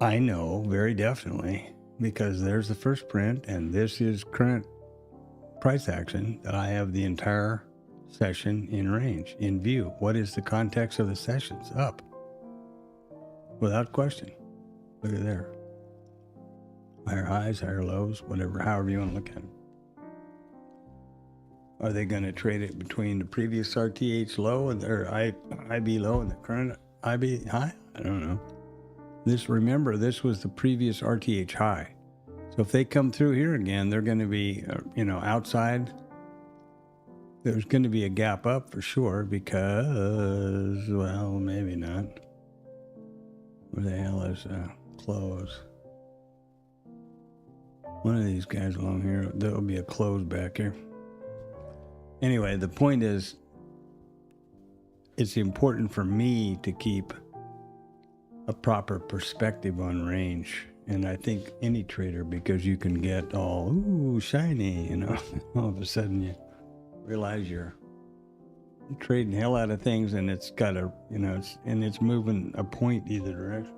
I know very definitely, because there's the first print and this is current price action, that I have the entire session in range, in view. What is the context of the sessions? Up. Without question. Look at there. Higher highs, higher lows, whatever, however you want to look at it. Are they going to trade it between the previous RTH low and their IB low and the current IB high? I don't know. Remember, this was the previous RTH high. So if they come through here again, they're going to be, outside. There's going to be a gap up for sure because, well, maybe not. Where the hell is close? One of these guys along here, there'll be a close back here. Anyway, the point is, it's important for me to keep a proper perspective on range. And I think any trader, because you can get all, ooh, shiny, all of a sudden you realize you're trading hell out of things and it's got a, it's moving a point either direction.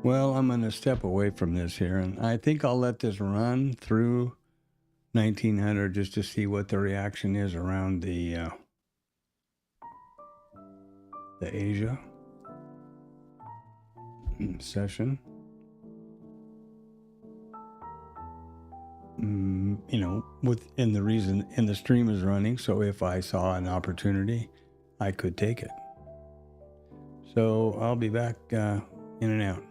Well, I'm going to step away from this here, and I think I'll let this run through 1900 just to see what the reaction is around the Asia session. Within the reason, and the stream is running, so if I saw an opportunity, I could take it. So I'll be back in and out.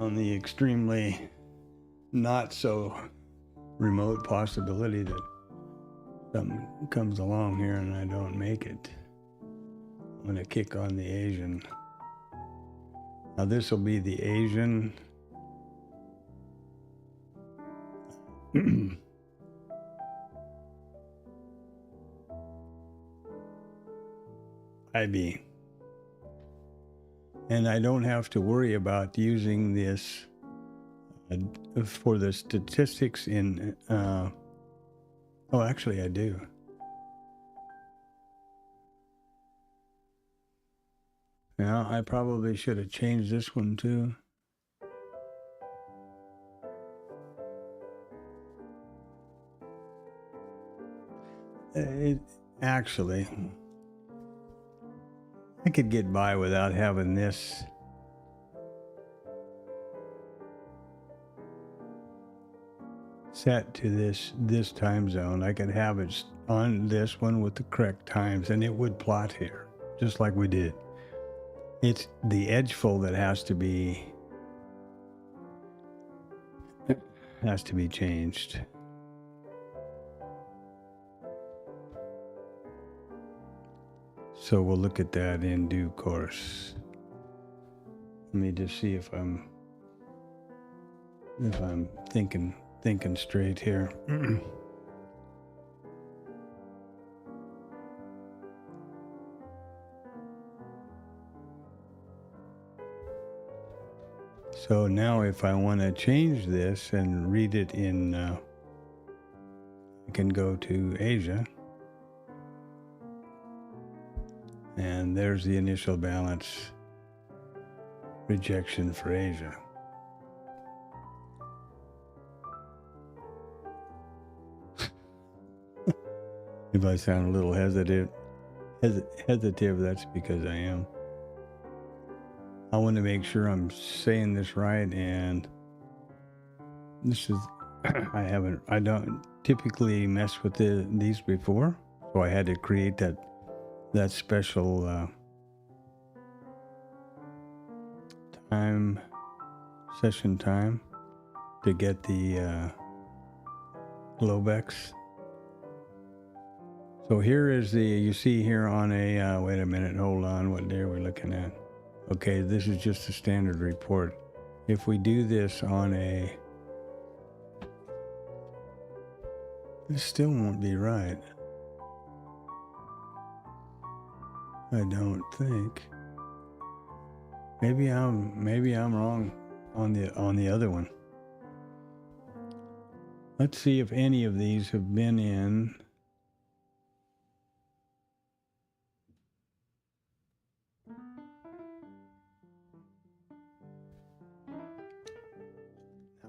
On the extremely not so remote possibility that something comes along here and I don't make it, I'm going to kick on the Asian. Now this will be the Asian IB. And I don't have to worry about using this for the statistics in, actually I do. Yeah, I probably should have changed this one too. Actually, I could get by without having this set to this time zone. I could have it on this one with the correct times, and it would plot here, just like we did. It's the edgeful that has to be changed. So we'll look at that in due course. Let me just see if I'm thinking straight here. So now if I want to change this and read it in, I can go to Asia. And there's the initial balance rejection for Asia. If I sound a little hesitant, that's because I am. I want to make sure I'm saying this right, and this is I don't typically mess with these before, so I had to create that special session time to get the Globex. So here is you see here on a, wait a minute, hold on, what day are we looking at? Okay, this is just a standard report. If we do this on this still won't be right. I don't think. Maybe I'm wrong on the other one. Let's see if any of these have been in.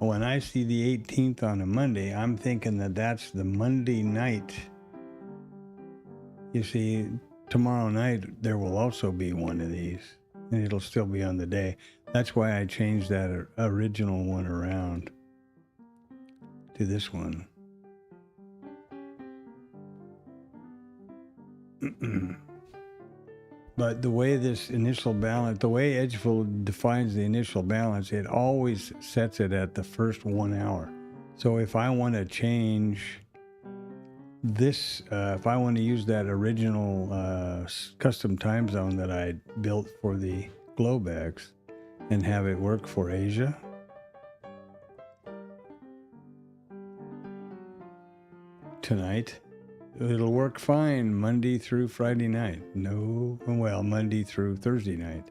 When I see the 18th on a Monday, I'm thinking that's the Monday night. You see, tomorrow night there will also be one of these, and it'll still be on the day. That's why I changed that original one around to this one. But the way this initial balance, the way Edgefield defines the initial balance, it always sets it at the first 1 hour. So if I want to change this, if I want to use that original custom time zone that I built for the Globex and have it work for Asia, tonight, it'll work fine Monday through Friday night. Monday through Thursday night.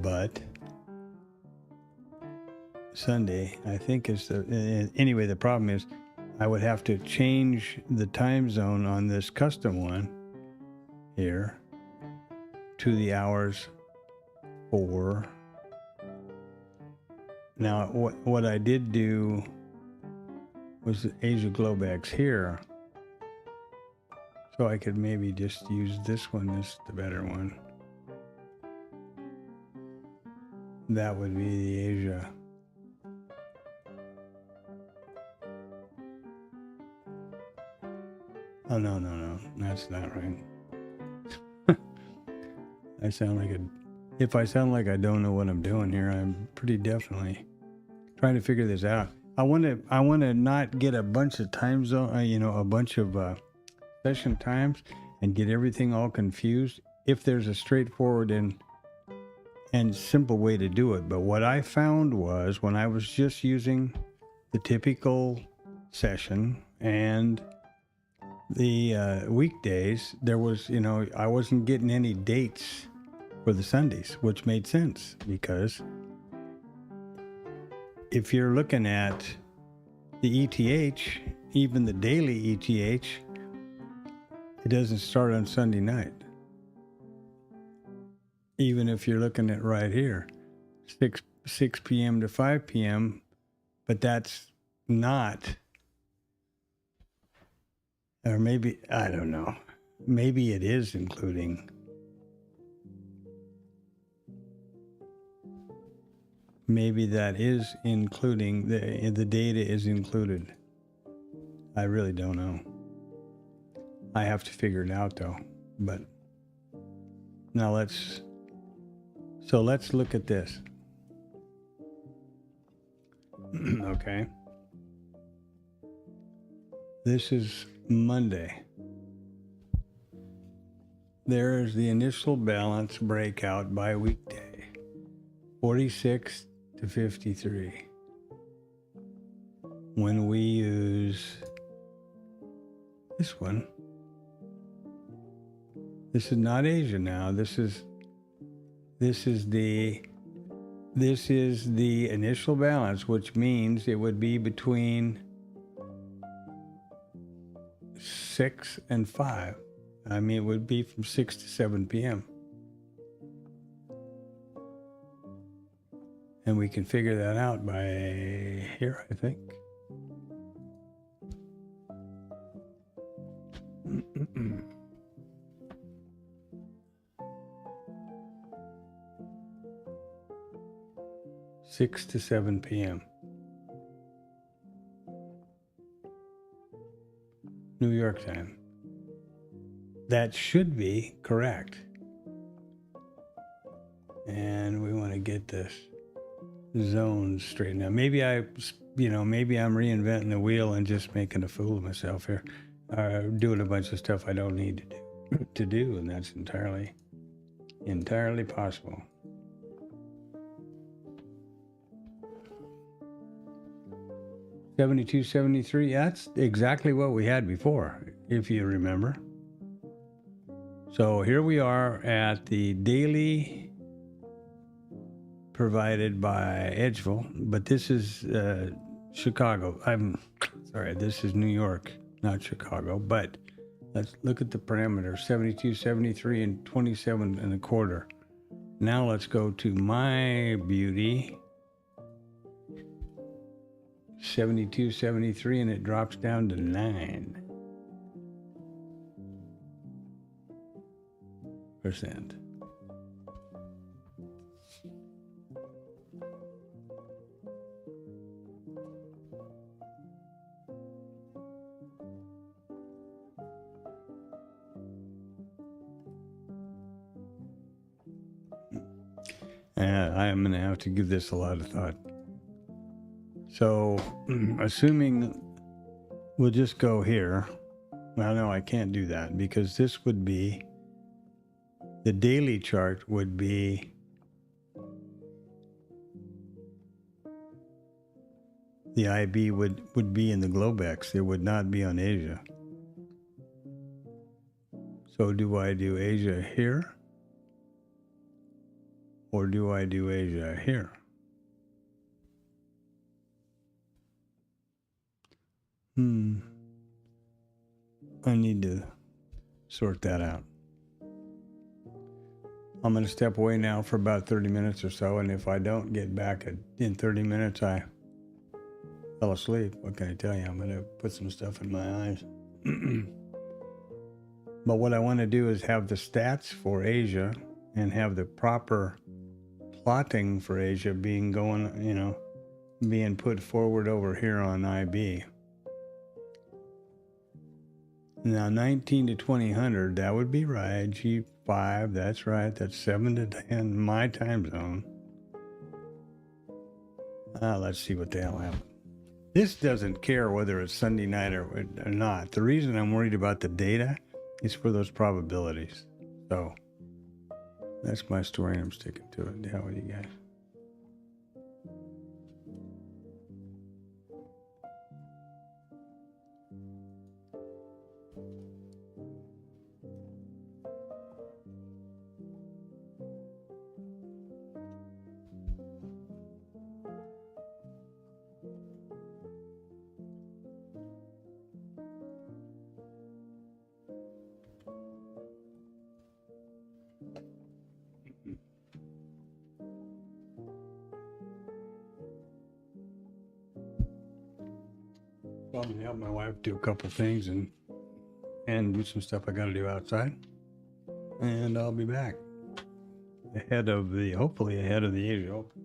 But Sunday, I think is anyway, the problem is I would have to change the time zone on this custom one here to the hours for. Now, what I did do was the Asia Globex here, so I could maybe just use this one. This is the better one. That would be the Asia. Oh, no, that's not right. I sound like if I sound like I don't know what I'm doing here, I'm pretty definitely trying to figure this out. I want to not get a bunch of time zone, a bunch of session times and get everything all confused. If there's a straightforward and simple way to do it. But what I found was when I was just using the typical session and the weekdays, there was, I wasn't getting any dates for the Sundays, which made sense because if you're looking at the ETH, even the daily ETH, it doesn't start on Sunday night. Even if you're looking at right here, 6 p.m. to 5 p.m., but that's not, or maybe, I don't know, maybe it is including. Maybe that is including, the data is included. I really don't know. I have to figure it out though. But now let's look at this. Okay. This is Monday. There is the initial balance breakout by weekday. 46 to 53. When we use this one, this is not Asia now. This is the initial balance, which means it would be between 6 and 5. I mean, it would be from 6 to 7 p.m. And we can figure that out by here, I think. 6 to 7 p.m. New York time. That should be correct. And we want to get this zone straightened out. Maybe I'm reinventing the wheel and just making a fool of myself here. Doing a bunch of stuff I don't need to do, and that's entirely possible. $72, $73. That's exactly what we had before, if you remember. So here we are at the daily provided by Edgeville, but this is Chicago. This is New York, not Chicago. But let's look at the parameters: 72, 73, and 27 and a quarter. Now let's go to my beauty. 72, 73, and it drops down to 9%. I am going to have to give this a lot of thought. So, assuming we'll just go here. Well, no, I can't do that because this would be, the daily chart would be the IB would be in the Globex. It would not be on Asia. So do I do Asia here? Or do I do Asia here? I need to sort that out. I'm going to step away now for about 30 minutes or so, and if I don't get back in 30 minutes, I fell asleep. What can I tell you? I'm going to put some stuff in my eyes. But what I want to do is have the stats for Asia and have the proper plotting for Asia being put forward over here on IB. Now 19 to 2000, that would be right. G5, that's right. That's 7 to 10, my time zone. Let's see what the hell happened. This doesn't care whether it's Sunday night or not. The reason I'm worried about the data is for those probabilities. So that's my story, and I'm sticking to it. How are you guys? So I'm going to help my wife do a couple things and do some stuff I got to do outside. And I'll be back hopefully ahead of the Asia Open.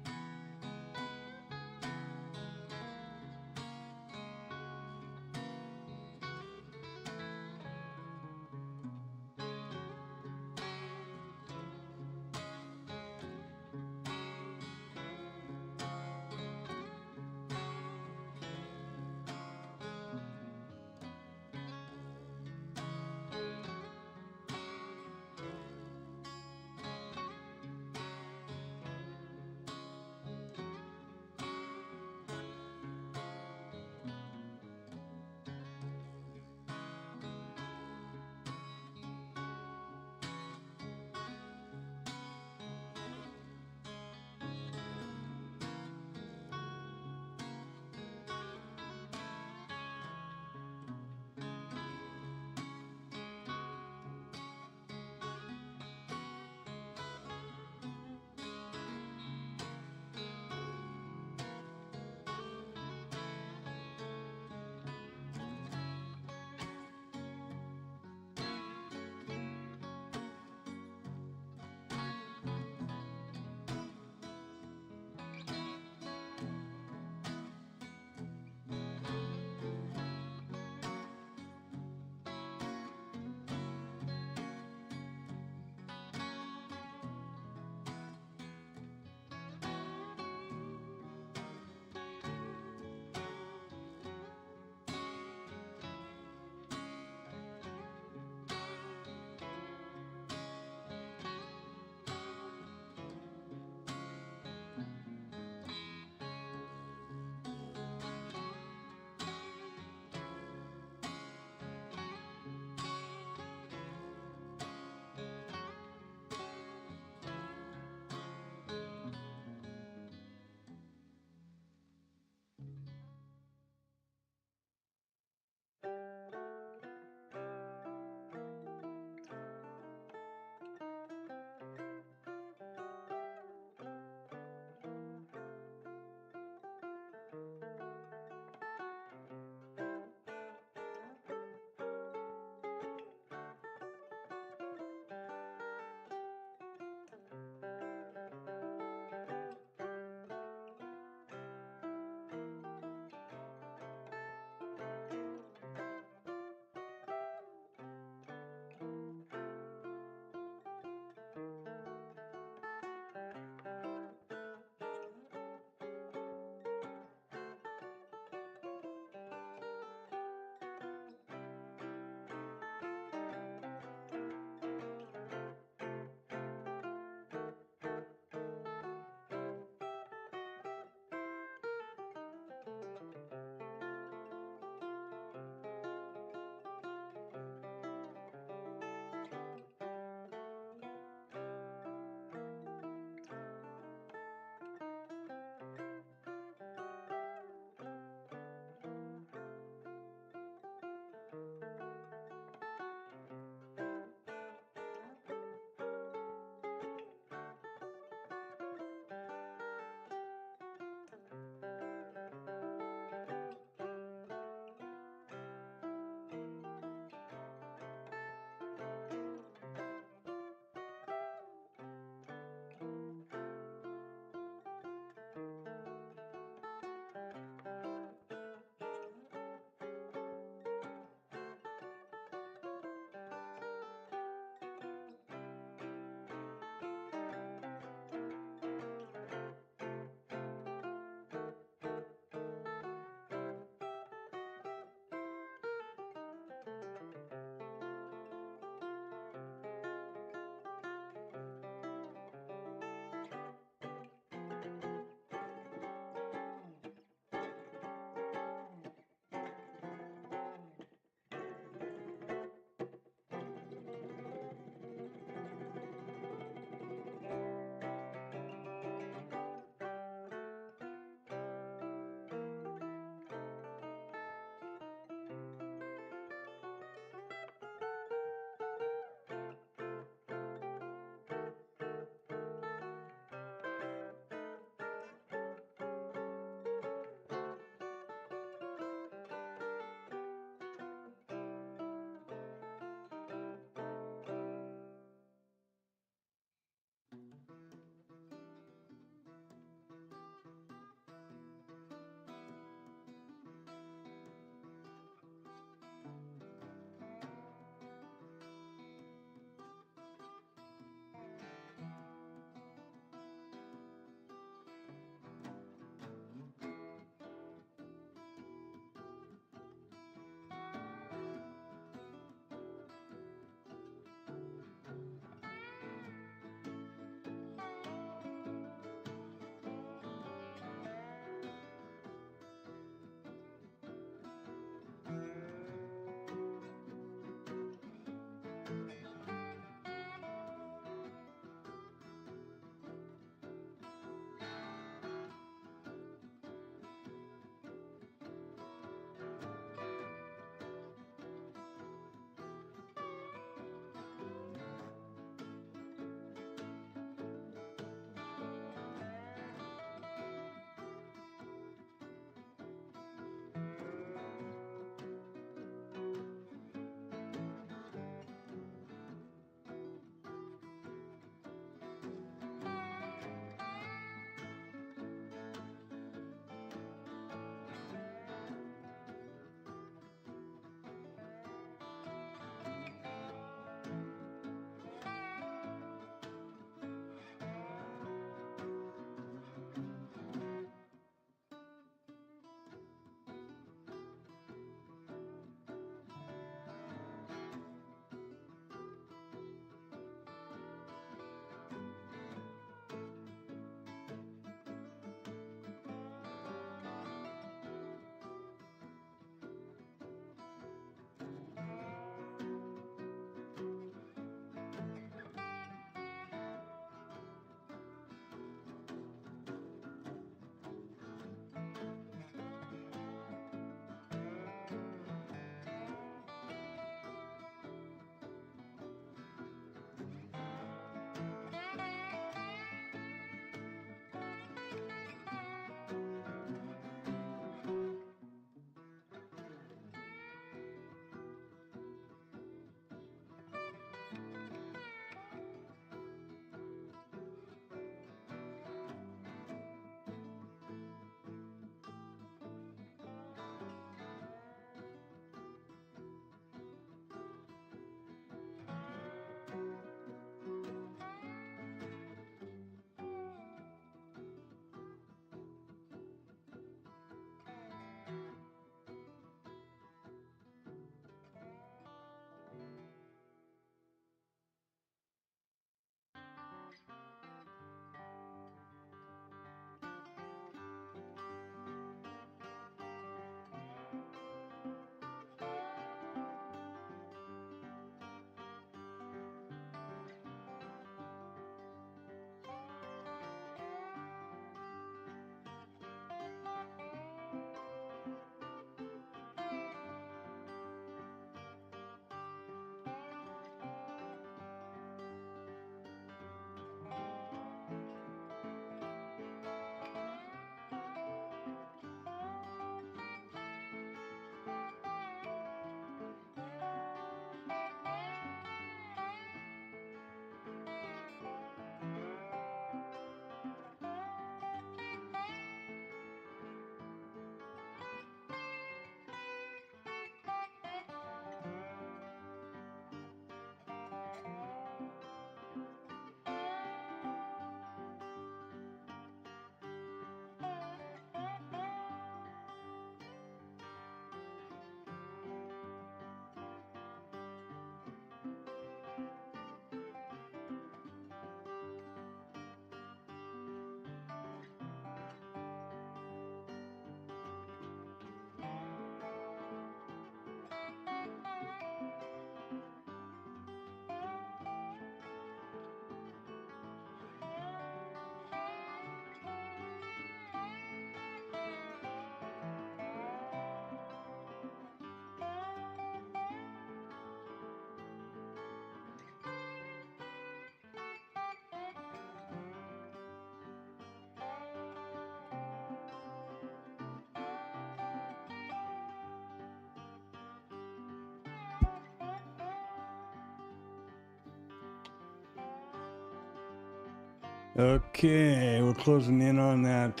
Okay, we're closing in on that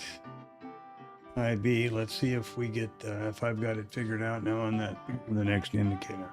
IB. Let's see if we get if I've got it figured out now on that the next indicator.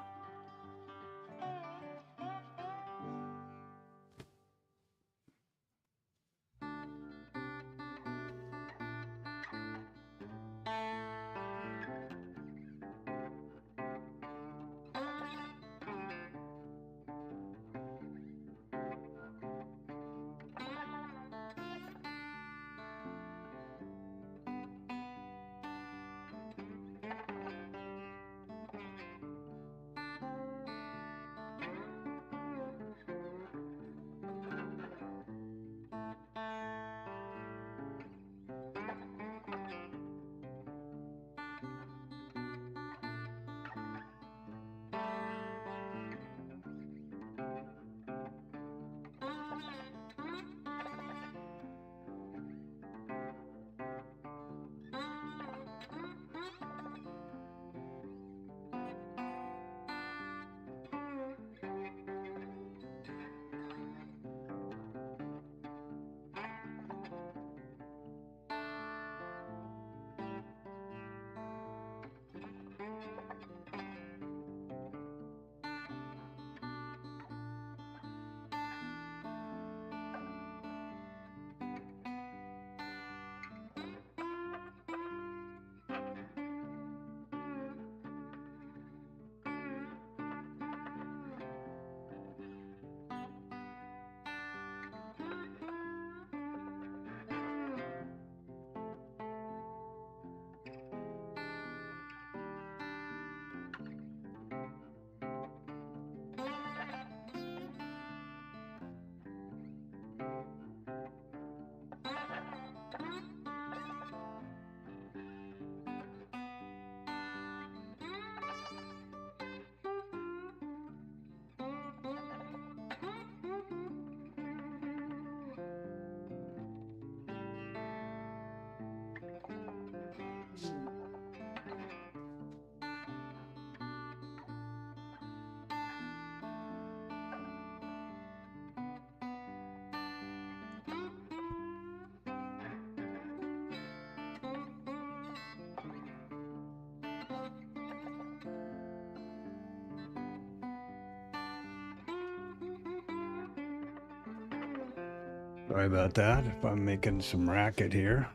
Sorry about that. If I'm making some racket here,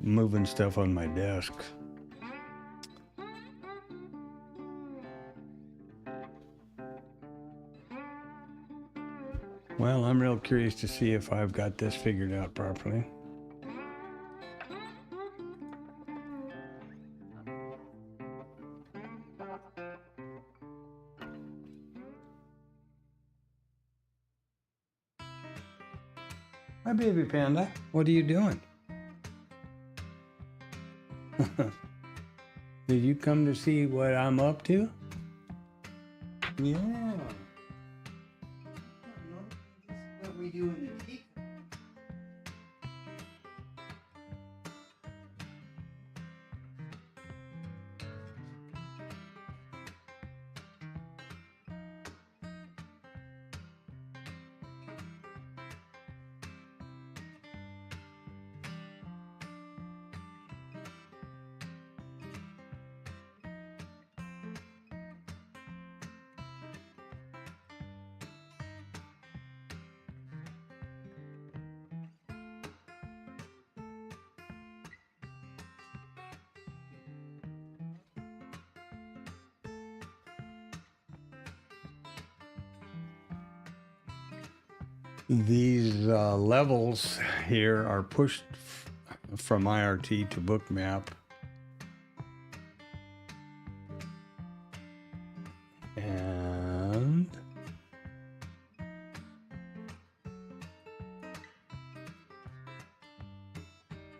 moving stuff on my desk. Well, I'm real curious to see if I've got this figured out properly. Hi, baby panda. What are you doing? Did you come to see what I'm up to? Yeah. This is what we do in the tea. These levels here are pushed from IRT to bookmap. And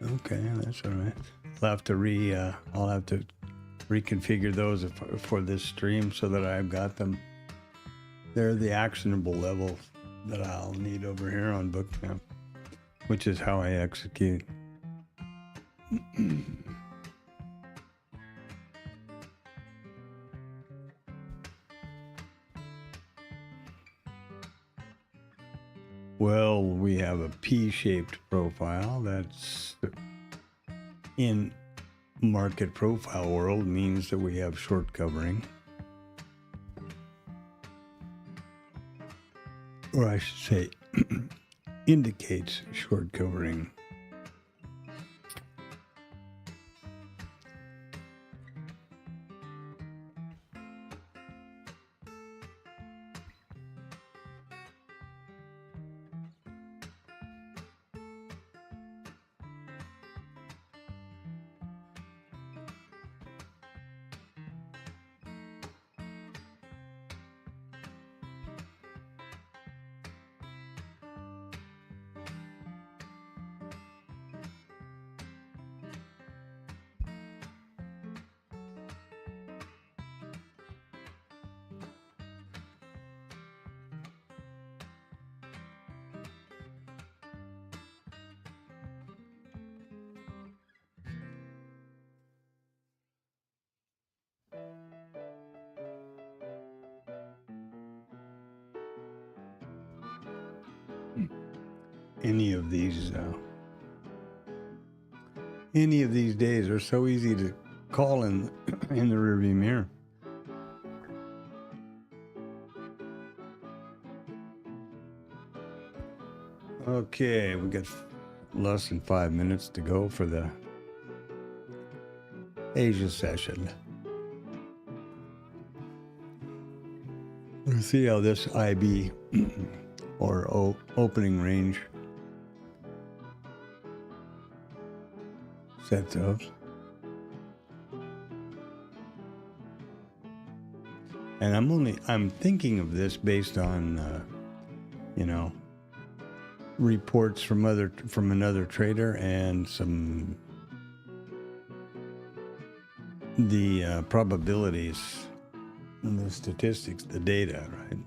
okay, that's all right. I'll have to reconfigure those for this stream so that I've got them. They're the actionable levels that I'll need over here on bookmap, which is how I execute. Well, we have a P-shaped profile. That's in market profile world means that we have short covering. Or I should say, indicates short covering. Any of these days are so easy to call in the rearview mirror. Okay, we got less than 5 minutes to go for the Asia session. Let's see how this IB or opening range sets up. And I'm thinking of this based on reports from another trader and the probabilities and the statistics, the data, right?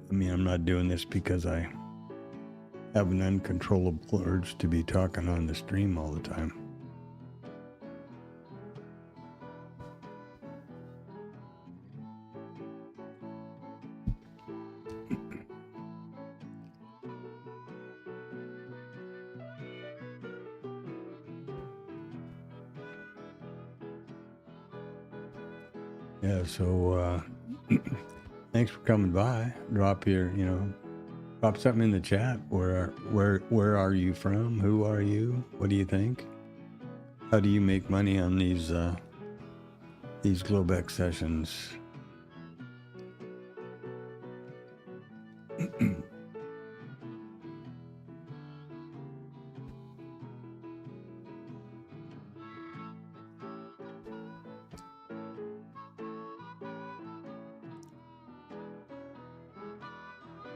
I mean, I'm not doing this because I have an uncontrollable urge to be talking on the stream all the time. Yeah, so thanks for coming by. Drop something in the chat. Where are you from? Who are you? What do you think? How do you make money on these Globex sessions?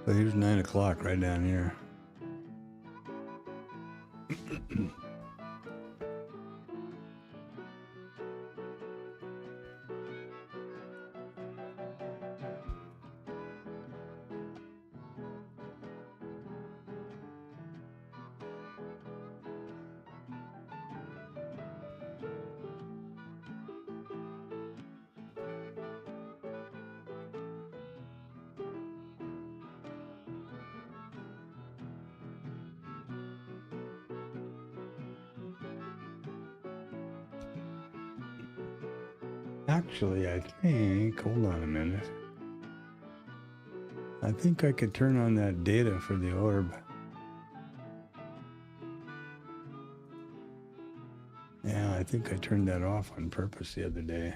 So here's 9 o'clock right down here. Actually, I think, hold on a minute. I think I could turn on that data for the orb. Yeah, I think I turned that off on purpose the other day.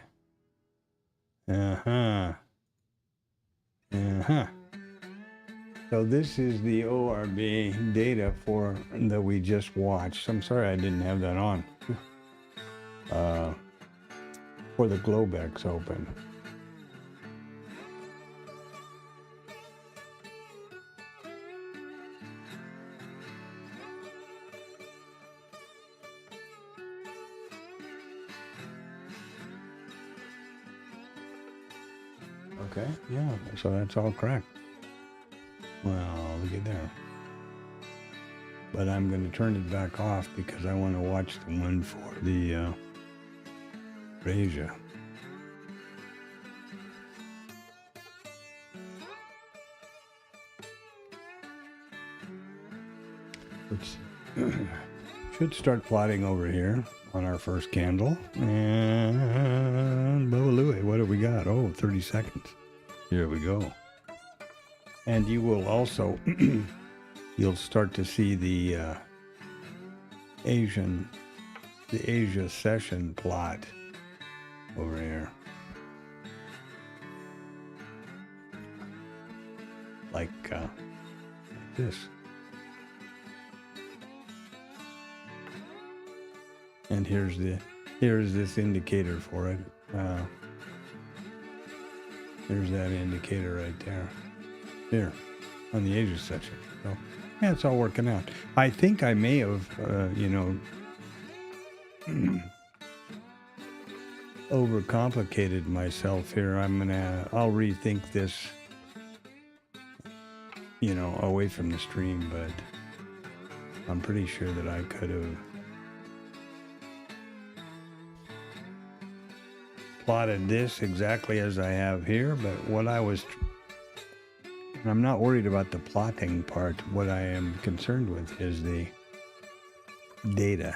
So this is the ORB data that we just watched. I'm sorry I didn't have that on. For the Globex Open. Okay, yeah, so that's all correct. Well, look at there. But I'm going to turn it back off because I want to watch the one for the Asia. Which should start plotting over here on our first candle. And Babalooey, what do we got? Oh, 30 seconds. Here we go. And you will also, you'll start to see the Asia session plot over here. Like this. And here's this indicator for it. There's that indicator right there. Here, on the Asia section. So, yeah, it's all working out. I think I may have, overcomplicated myself here. I'll rethink this, away from the stream, but I'm pretty sure that I could have plotted this exactly as I have here, but I'm not worried about the plotting part. What I am concerned with is the data.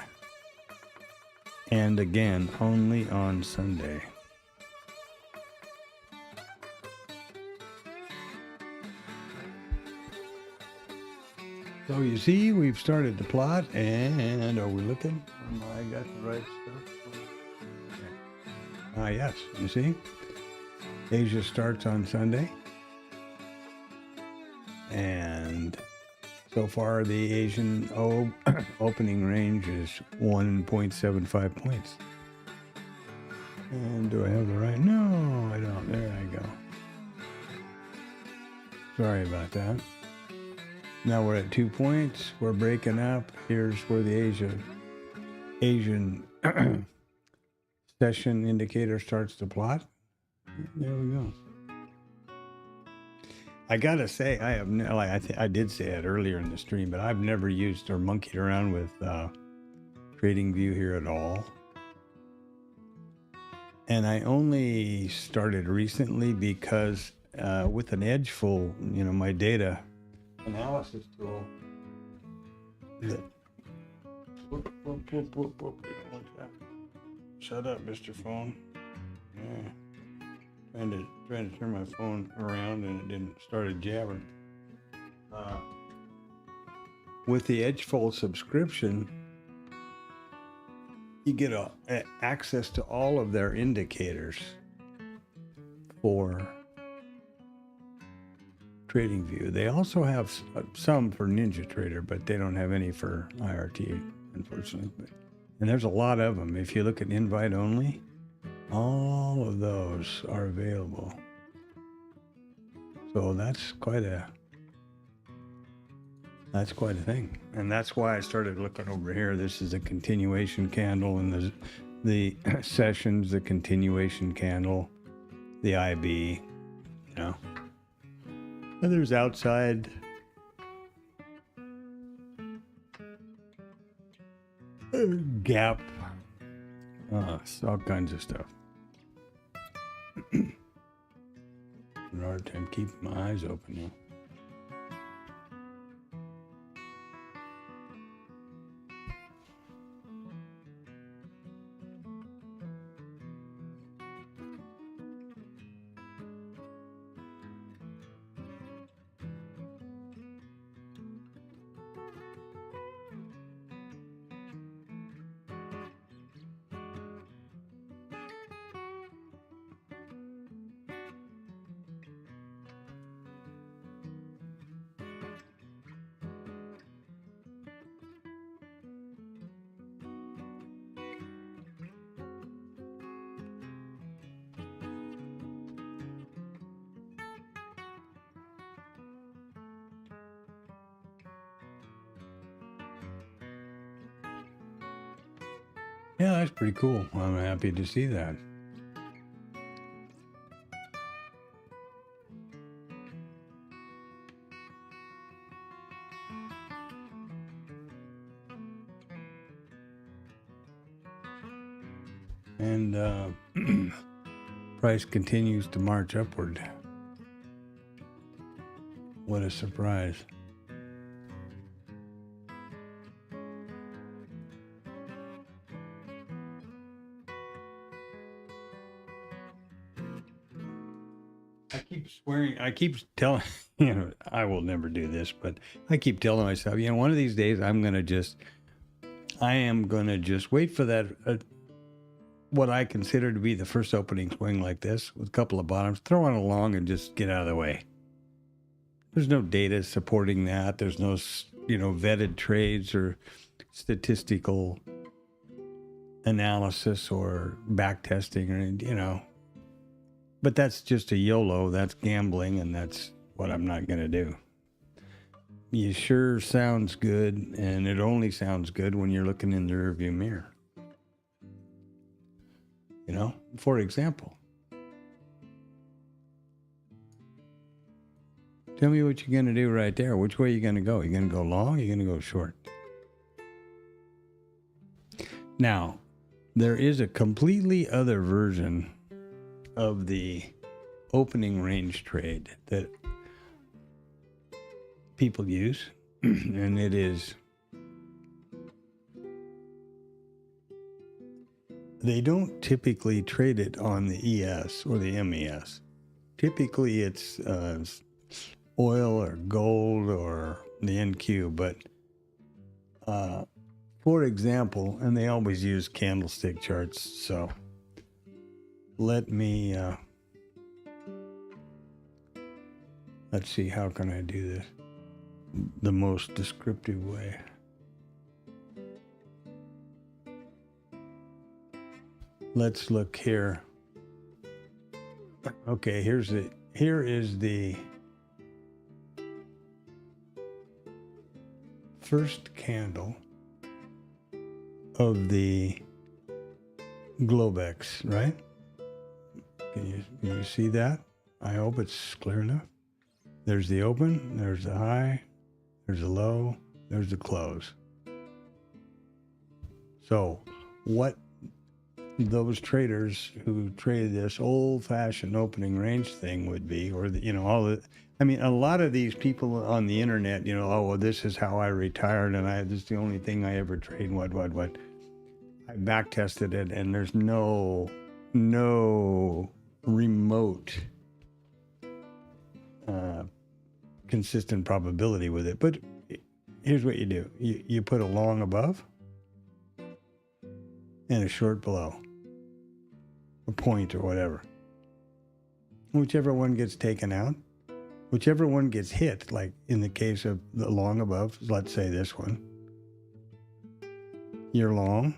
And again, only on Sunday. So you see, we've started to plot, and are we looking? I got the right stuff. Yes, you see? Asia starts on Sunday. And so far, the Asian opening range is 1.75 points. And do I have the right? No, I don't. There I go. Sorry about that. Now we're at 2 points. We're breaking up. Here's where the Asian session indicator starts to plot. There we go. I gotta say, I have I did say it earlier in the stream, but I've never used or monkeyed around with TradingView here at all. And I only started recently because with an Edgeful, my data analysis tool. Shut up, Mr. Phone. Yeah. Trying to turn my phone around and it didn't started jabbering. With the Edgeful subscription, you get access to all of their indicators for TradingView. They also have some for NinjaTrader, but they don't have any for IRT, unfortunately. And there's a lot of them. If you look at invite only, all of those are available. So that's quite a thing. And that's why I started looking over here. This is a continuation candle, and the sessions, the continuation candle, the IB, And there's outside gap, all kinds of stuff. A hard time keeping my eyes open now. Yeah, that's pretty cool. I'm happy to see that. And price continues to march upward. What a surprise. I keep swearing. I keep telling, I will never do this, but I keep telling myself, one of these days I am going to just wait for that, what I consider to be the first opening swing like this with a couple of bottoms, throw it along and just get out of the way. There's no data supporting that. There's no, vetted trades or statistical analysis or back testing or, but that's just a YOLO. That's gambling, and that's what I'm not going to do. You sure sounds good, and it only sounds good when you're looking in the rearview mirror. For example, tell me what you're going to do right there. Which way are you going to go? You're going to go long? You're going to go short? Now, there is a completely other version of the opening range trade that people use, and it is, they don't typically trade it on the ES or the MES. Typically it's oil or gold or the NQ, but for example, and they always use candlestick charts, so let me let's see, how can I do this the most descriptive way? Let's look here. Okay, here is the first candle of the Globex, right? Can you see that? I hope it's clear enough. There's the open, there's the high, there's the low, there's the close. So what those traders who traded this old-fashioned opening range thing would be, or a lot of these people on the internet, this is how I retired, and this is the only thing I ever trade. What? I back tested it, and there's no remote consistent probability with it. But here's what you do: you put a long above and a short below, a point or whatever. Whichever one gets taken out, whichever one gets hit, like in the case of the long above, let's say this one, you're long,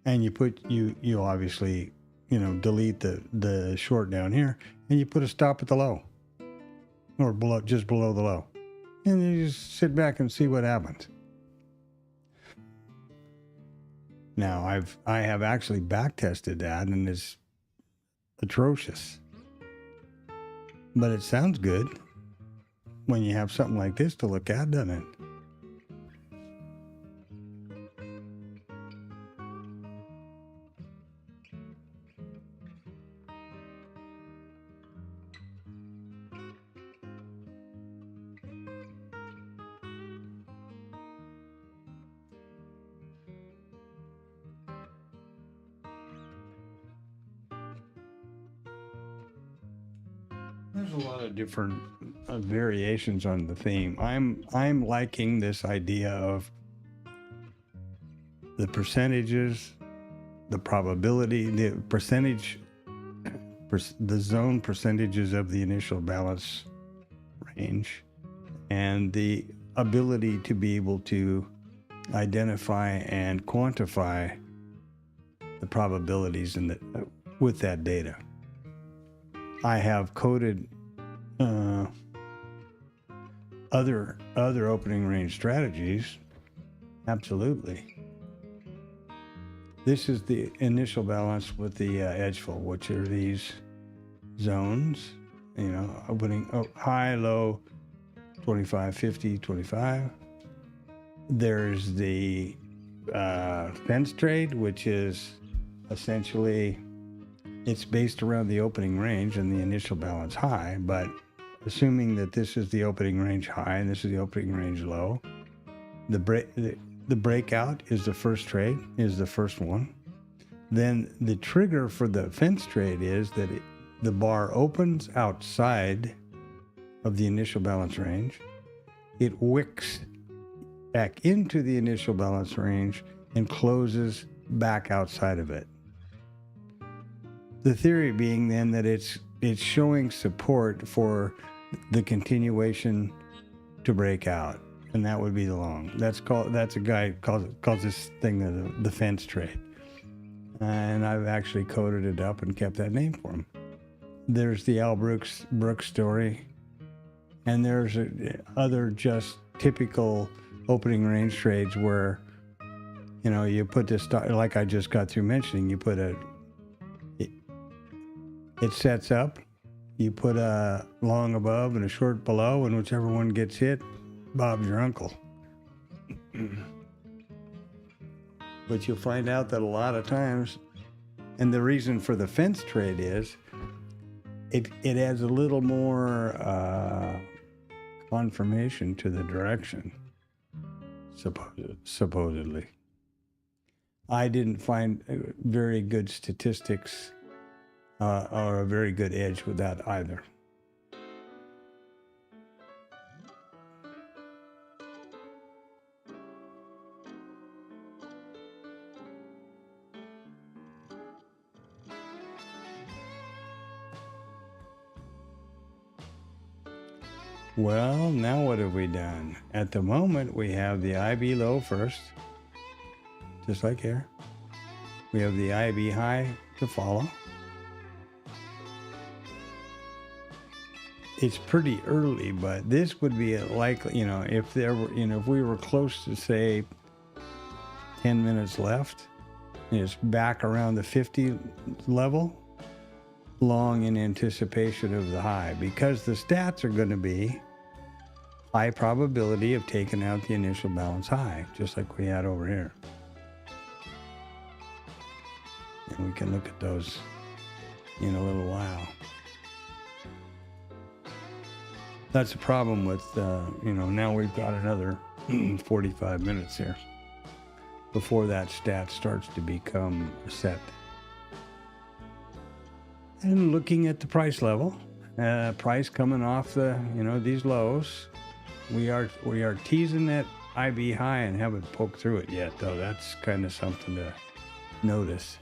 and you obviously, delete the short down here, and you put a stop at the low, or just below the low, and you just sit back and see what happens. Now, I have actually back tested that, and it's atrocious. But it sounds good when you have something like this to look at, doesn't it? There's a lot of different variations on the theme. I'm liking this idea of the percentages, the probability, the percentage, the zone percentages of the initial balance range, and the ability to be able to identify and quantify the probabilities with that data. I have coded other opening range strategies. Absolutely. This is the initial balance with the edge full, which are these zones, opening high, low, 25, 50, 25. There's the fence trade, which is essentially, it's based around the opening range and the initial balance high, but assuming that this is the opening range high and this is the opening range low, the breakout is the first trade, is the first one. Then the trigger for the fence trade is that the bar opens outside of the initial balance range. It wicks back into the initial balance range and closes back outside of it. The theory being then that it's showing support for the continuation to break out, and that would be the long. That's a guy calls this thing the fence trade, and I've actually coded it up and kept that name for him. There's the Al Brooks story, and there's other just typical opening range trades where, you know, you put this stock, like I just got through mentioning, it sets up, you put a long above and a short below, and whichever one gets hit, Bob's your uncle. But you'll find out that a lot of times, and the reason for the fence trade is, it adds a little more confirmation to the direction, supposedly. I didn't find very good statistics or a very good edge with that either. Well, now what have we done? At the moment, we have the IB low first, just like here. We have the IB high to follow. It's pretty early, but this would be likely, you know, if we were close to, say, 10 minutes left, and it's back around the 50 level, long in anticipation of the high, because the stats are going to be high probability of taking out the initial balance high, just like we had over here. And we can look at those in a little while. That's the problem with, now we've got another 45 minutes here before that stat starts to become set. And looking at the price level, price coming off these lows, we are teasing that IB high and haven't poked through it yet, though. That's kind of something to notice.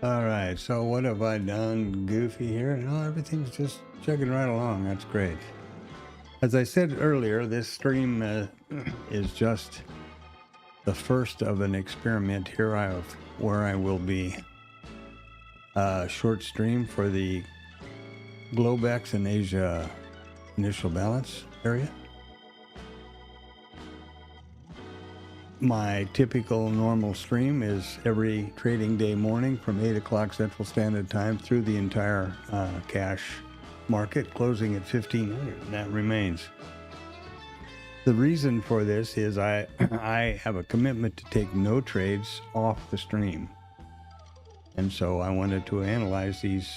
All right, so what have I done goofy here? No, everything's just chugging right along. That's great. As I said earlier, this stream is just the first of an experiment here where I will be short stream for the Globex and Asia initial balance area. My typical normal stream is every trading day morning from 8 o'clock Central Standard Time through the entire cash market, closing at 1500, and that remains. The reason for this is I have a commitment to take no trades off the stream. And so I wanted to analyze these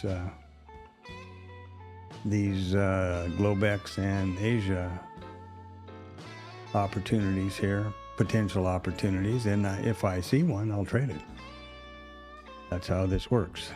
Globex and Asia opportunities here, potential opportunities, and if I see one, I'll trade it. That's how this works.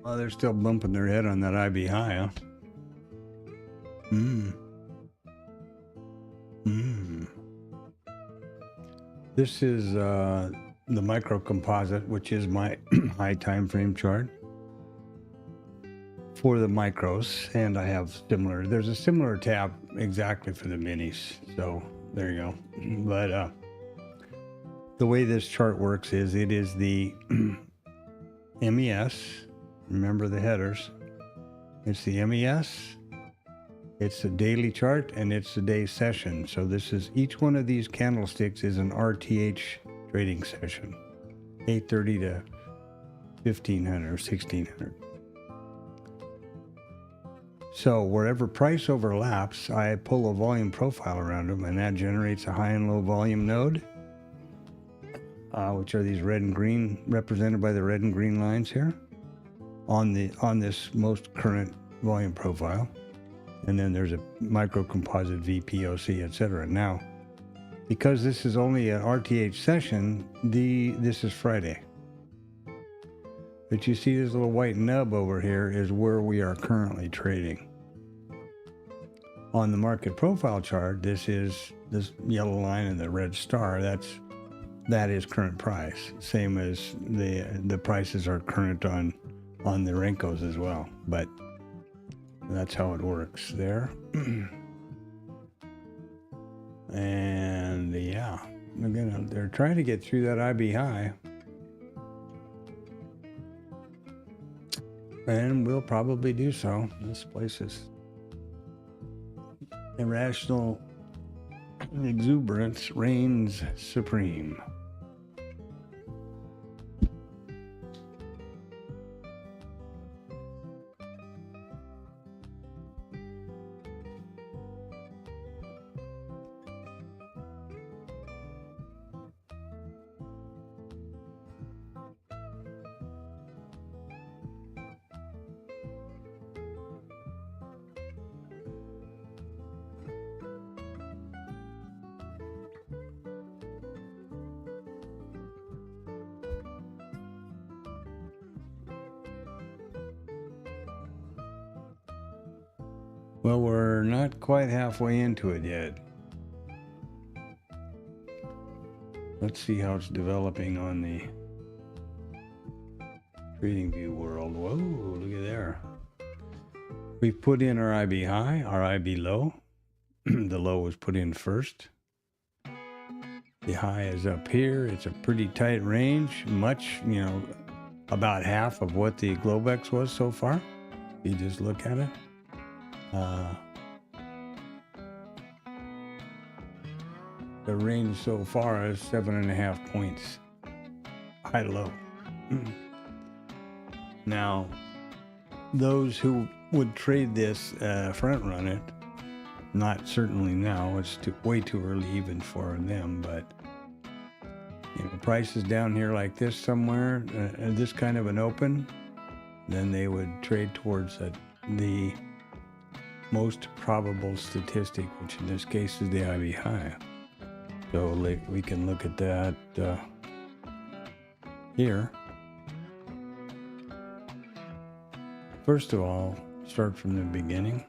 Well, they're still bumping their head on that IB high, huh? This is the micro composite, which is my high time frame chart for the micros, and I have similar. There's a similar tab exactly for the minis. So there you go. But the way this chart works is it is the MES. Remember the headers. It's the MES. It's a daily chart and it's a day session. So this is each one of these candlesticks is an RTH trading session, 8:30 to 1500 or 1600. So wherever price overlaps, I pull a volume profile around them, and that generates a high and low volume node, which are these red and green, represented by the red and green lines here on this most current volume profile. And then there's a micro composite VPOC, etc. Now, because this is only an RTH session, this is Friday. But you see this little white nub over here is where we are currently trading. On the market profile chart, this is this yellow line and the red star. That is current price. Same as the prices are current on the Renkos as well. But that's how it works there. And yeah, they're trying to get through that IB high. And we'll probably do so. This place is irrational exuberance reigns supreme. Well, we're not quite halfway into it yet. Let's see how it's developing on the TradingView world. Whoa, look at there. We've put in our IB high, our IB low. The low was put in first. The high is up here. It's a pretty tight range, much, about half of what the Globex was so far. You just look at it. The range so far is 7.5 points, high to low. Now, those who would trade this front run it, not certainly now. It's way too early even for them. But price is down here like this somewhere, this kind of an open, then they would trade towards the most probable statistic, which in this case is the IB high. So we can look at that here. First of all, start from the beginning.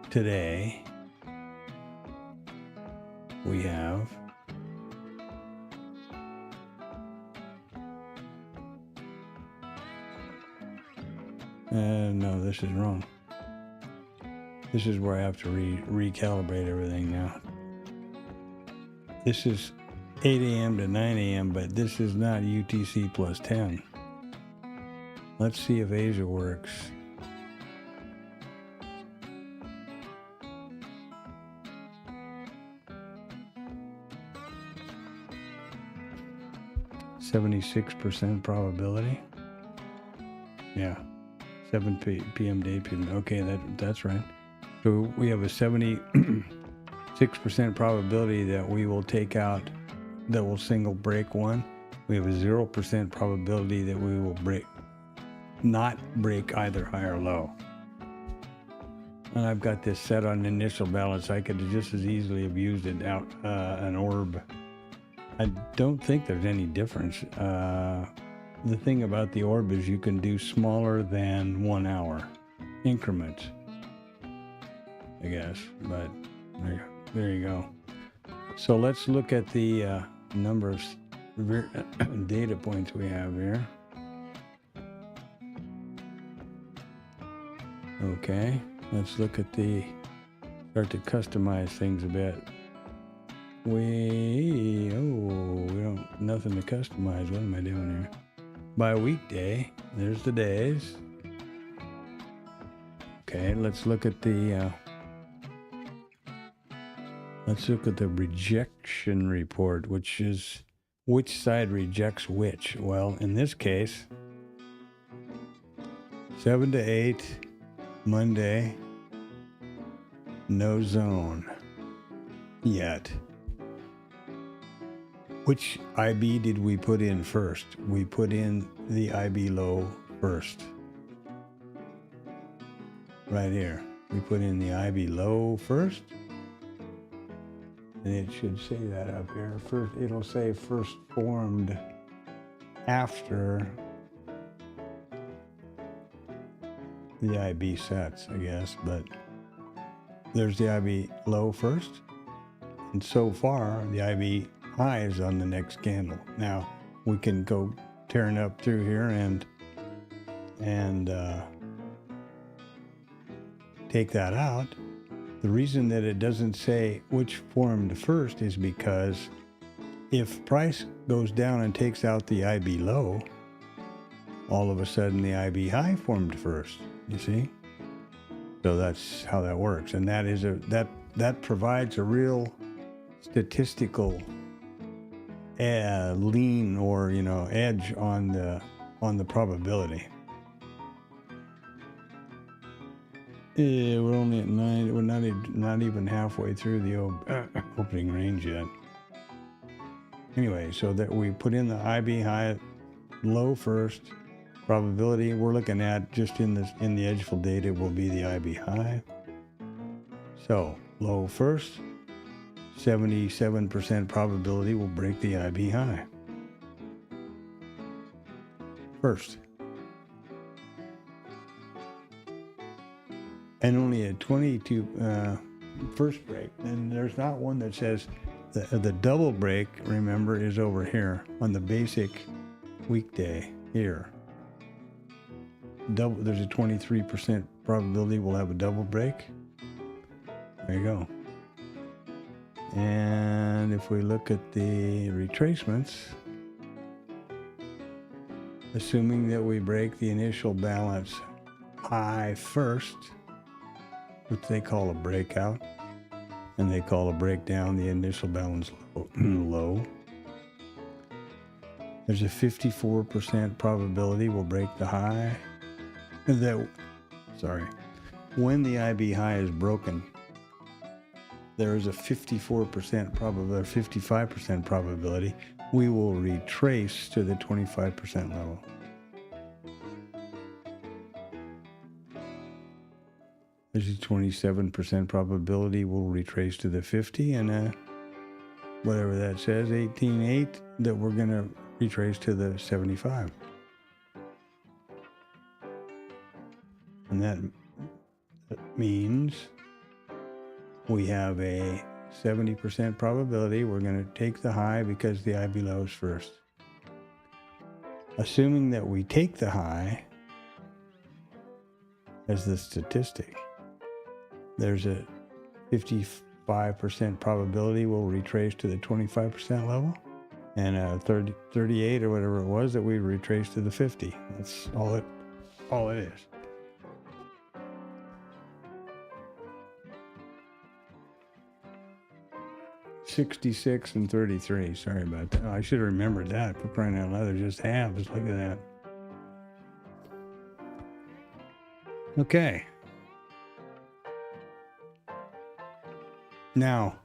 Today, we have no, this is wrong. This is where I have to recalibrate everything now. This is 8 a.m. to 9 a.m., but this is not UTC plus 10. Let's see if Asia works. %76 probability. Yeah, 7 p.m. to 8 p.m. Okay, that's right. So we have a 76% probability that we will take out, that will single break one. We have a 0% probability that we will not break either high or low. And I've got this set on initial balance. I could just as easily have used it out an orb. I don't think there's any difference. the thing about the orb is you can do smaller than 1 hour increments, I guess. But there you go. So let's look at the number of data points we have here. Okay, let's look at start to customize things a bit. We don't, nothing to customize. What am I doing here? By weekday, there's the days. Okay, let's look at the rejection report, which is which side rejects which. Well, in this case, 7 to 8, Monday, no zone yet. Which IB did we put in first? We put in the IB low first. Right here. We put in the IB low first. And it should say that up here. First, it'll say first formed after the IB sets, I guess. But there's the IB low first. And so far, the IB high is on the next candle. Now we can go tearing up through here and take that out. The reason that it doesn't say which formed first is because if price goes down and takes out the IB low, all of a sudden the IB high formed first. You see? So that's how that works, and that is that provides a real statistical lean or edge on the probability. Yeah, we're only at 9. We're not even halfway through the opening range yet. Anyway, so that we put in the IB high low first. Probability we're looking at just in the edgeful data will be the IB high. So low first. 77% probability will break the IB high first. And only a 22 first break. And there's not one that says the double break, remember, is over here on the basic weekday here. There's a 23% probability we'll have a double break. There you go. And if we look at the retracements, assuming that we break the initial balance high first, which they call a breakout, and they call a breakdown the initial balance low. There's a 54% probability we'll break the high. When the IB high is broken, there is a 54% probability, 55% probability we will retrace to the 25% level. There's a 27% probability we'll retrace to the 50, and whatever that says, 18.8, that we're going to retrace to the 75. And that means we have a 70% probability we're going to take the high because the IB low is first. Assuming that we take the high as the statistic, there's a 55% probability we'll retrace to the 25% level, and a 38 or whatever it was that we retrace to the 50. That's all it is. $66 and $33. Sorry about that. I should have remembered that. For crying out loud, they're just halves. Look at that. Okay. Now,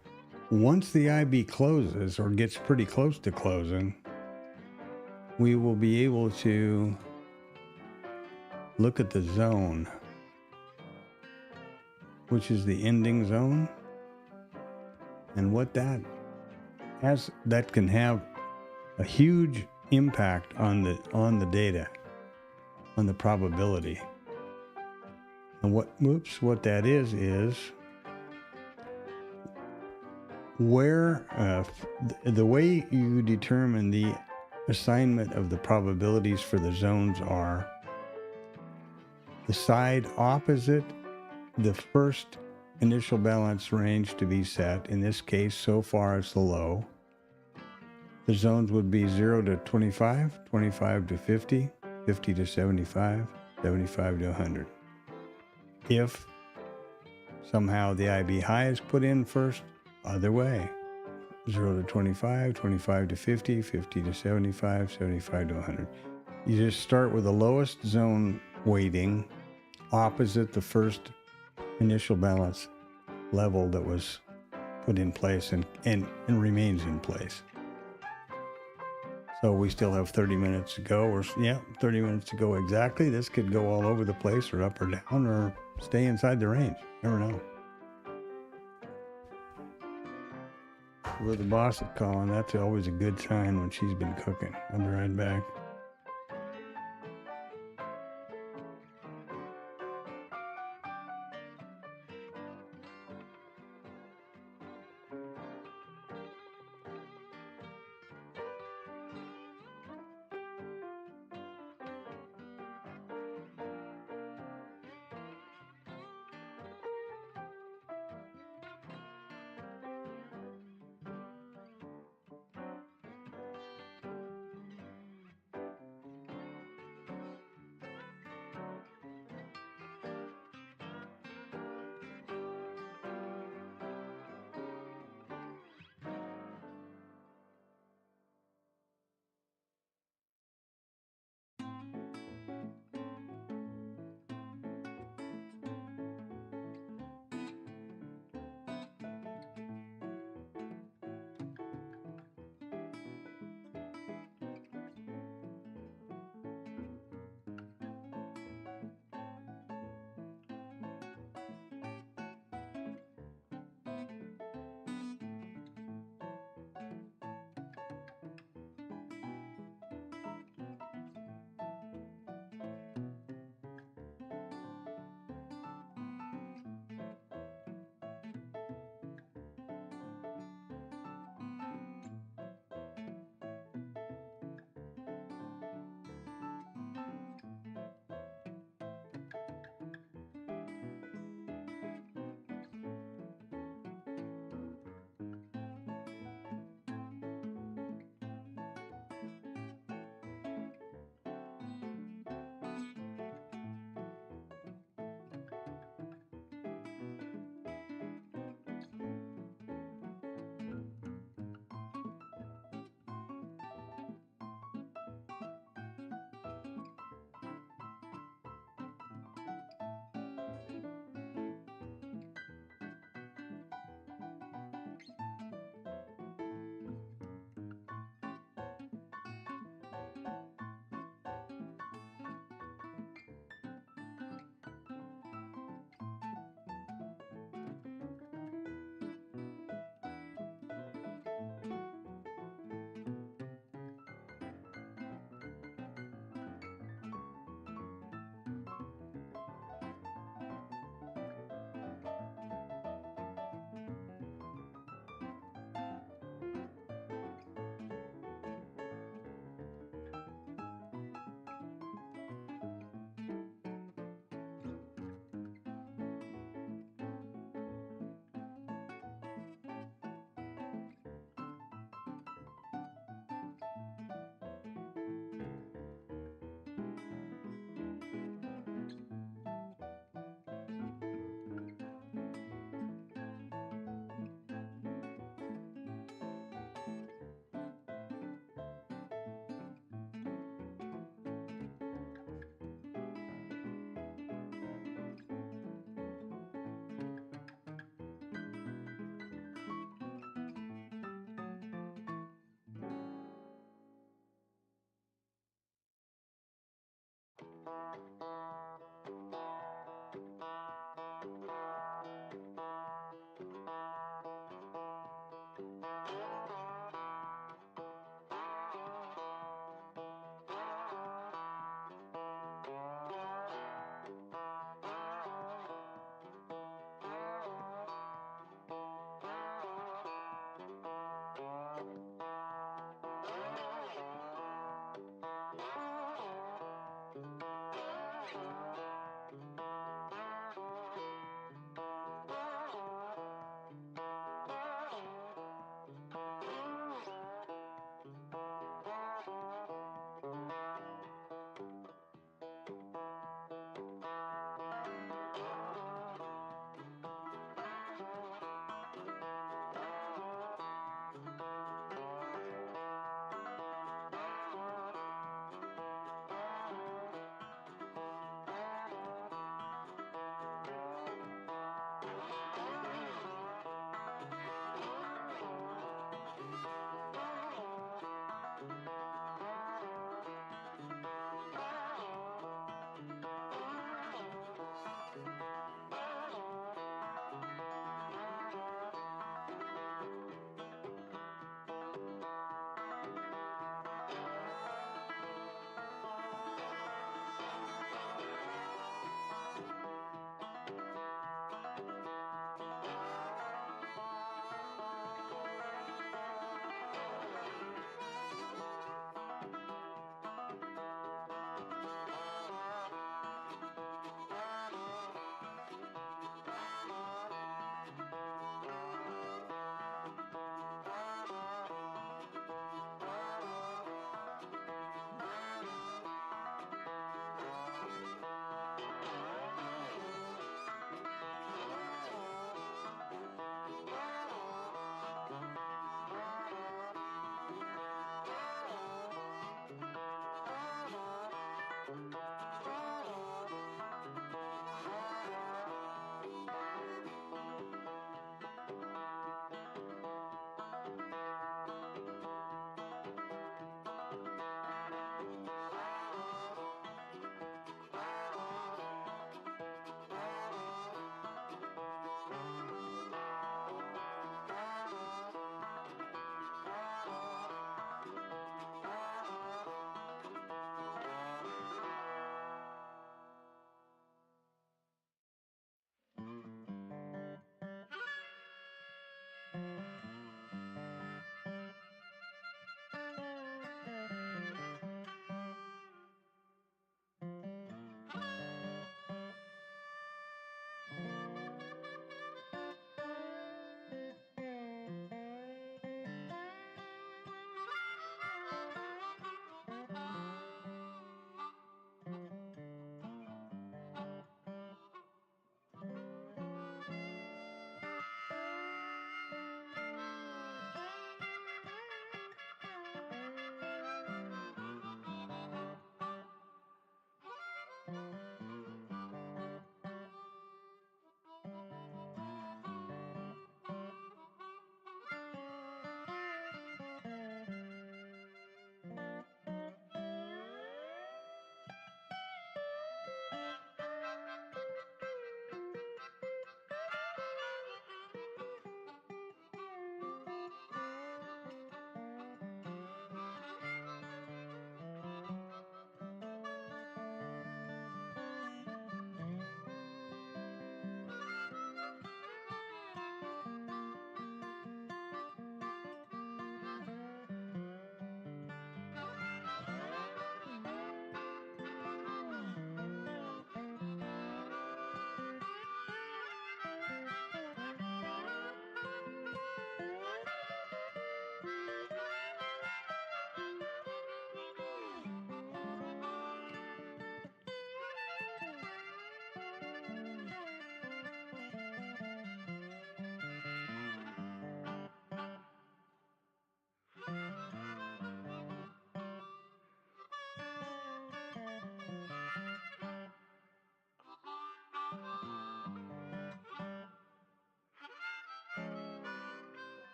once the IB closes or gets pretty close to closing, we will be able to look at the zone, which is the ending zone. And what that has, that can have a huge impact on the data, on the probability. And what that is where the way you determine the assignment of the probabilities for the zones are the side opposite the first initial balance range to be set. In this case, so far it's the low. The zones would be 0 to 25, 25 to 50, 50 to 75, 75 to 100. If somehow the IB high is put in first, other way. 0 to 25, 25 to 50, 50 to 75, 75 to 100. You just start with the lowest zone weighting opposite the first initial balance level that was put in place and remains in place. So we still have 30 minutes to go, 30 minutes to go exactly. This could go all over the place or up or down or stay inside the range. Never know. Where the boss is calling, that's always a good sign when she's been cooking. I'll be right back.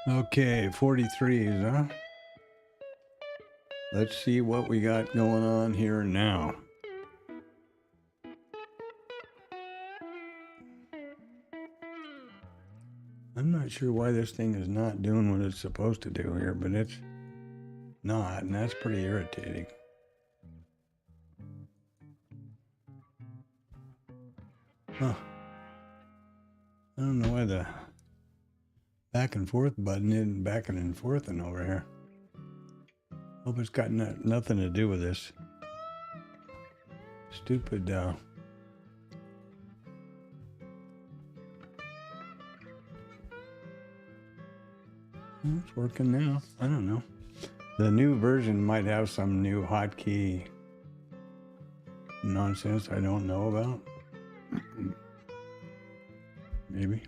Okay, 43s, huh? Let's see what we got going on here now. I'm not sure why this thing is not doing what it's supposed to do here, but it's not, and that's pretty irritating. Huh. I don't know why the back and forth button isn't backing and forthing over here. Hope it's got nothing to do with this stupid it's working now. I don't know. The new version might have some new hotkey nonsense I don't know about. Maybe.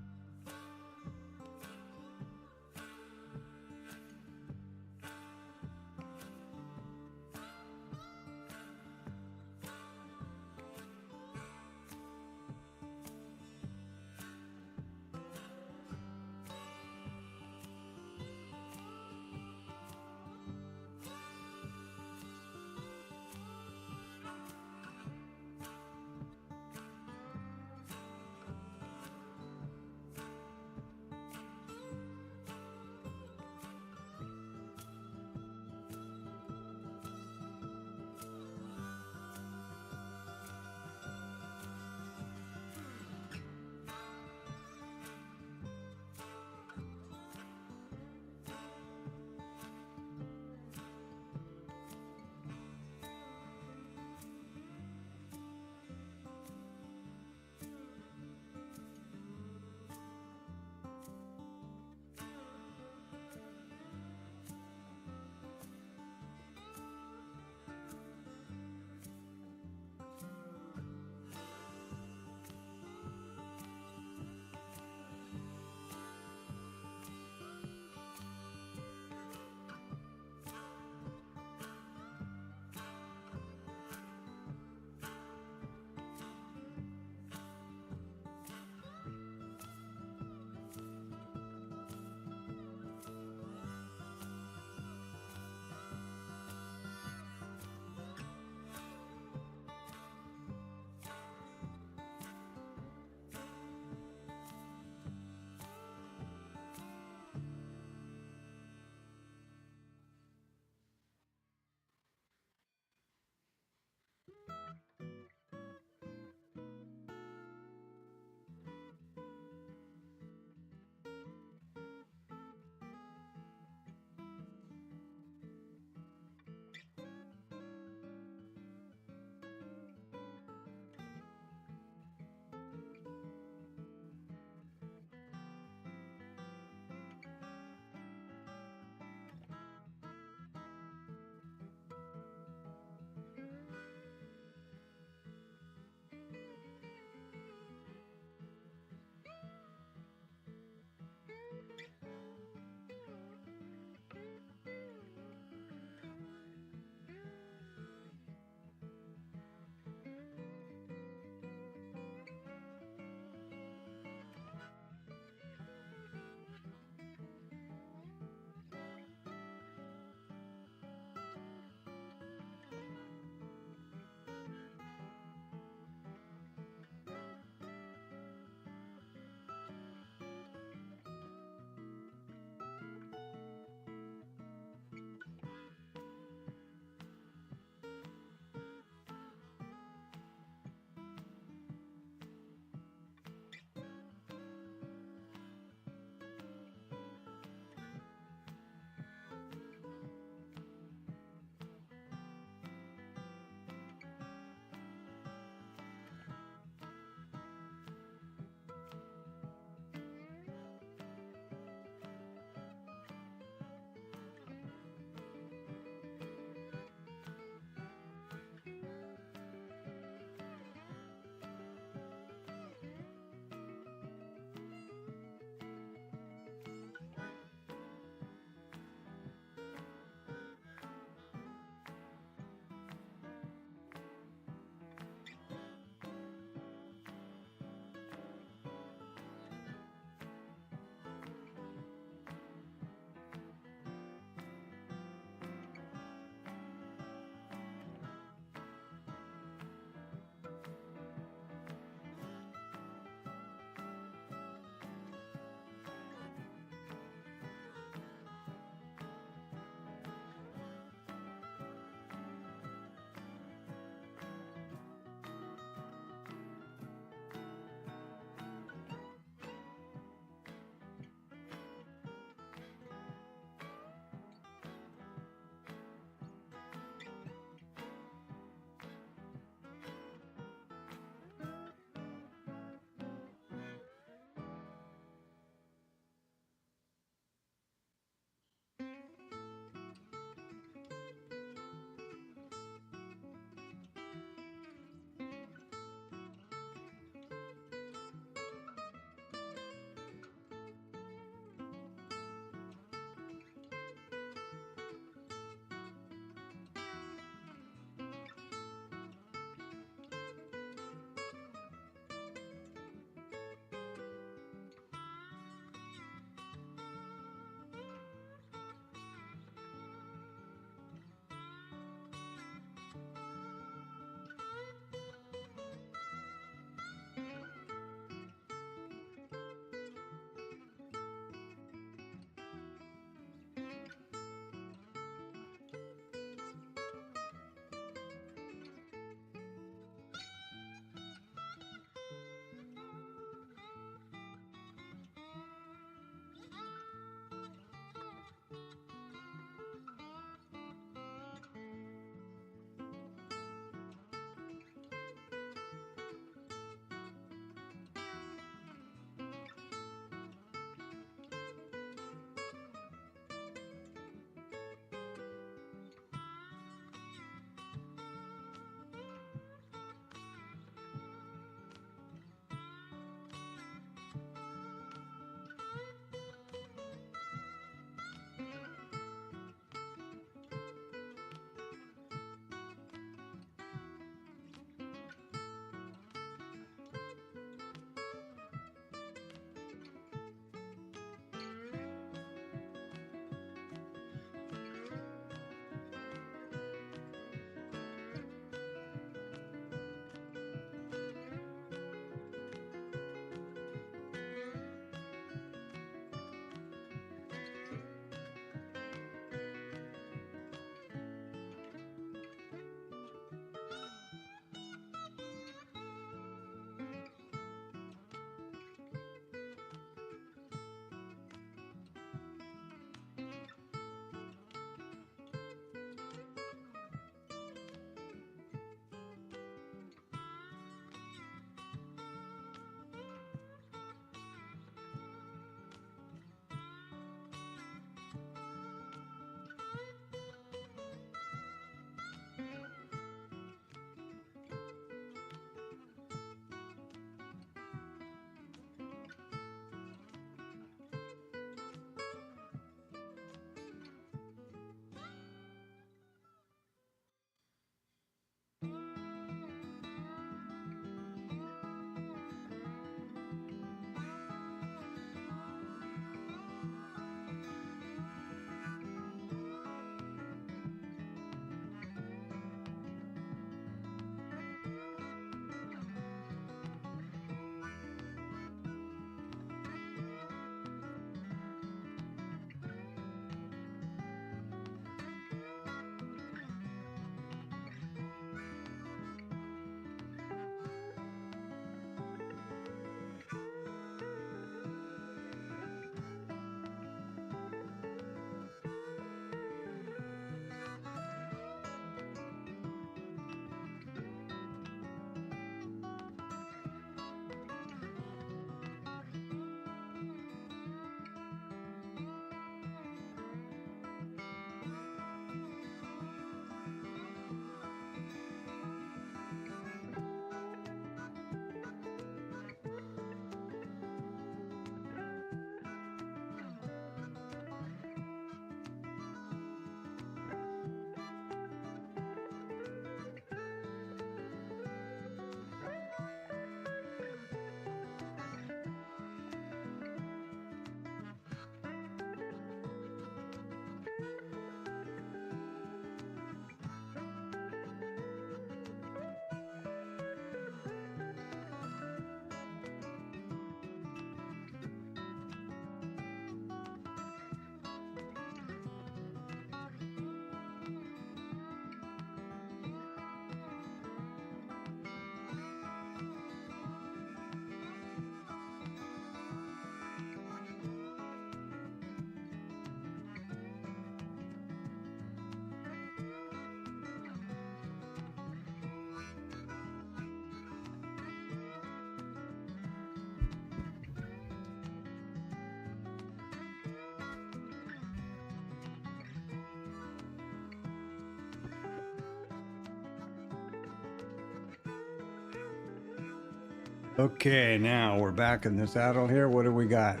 Okay, now we're back in the saddle here. What do we got?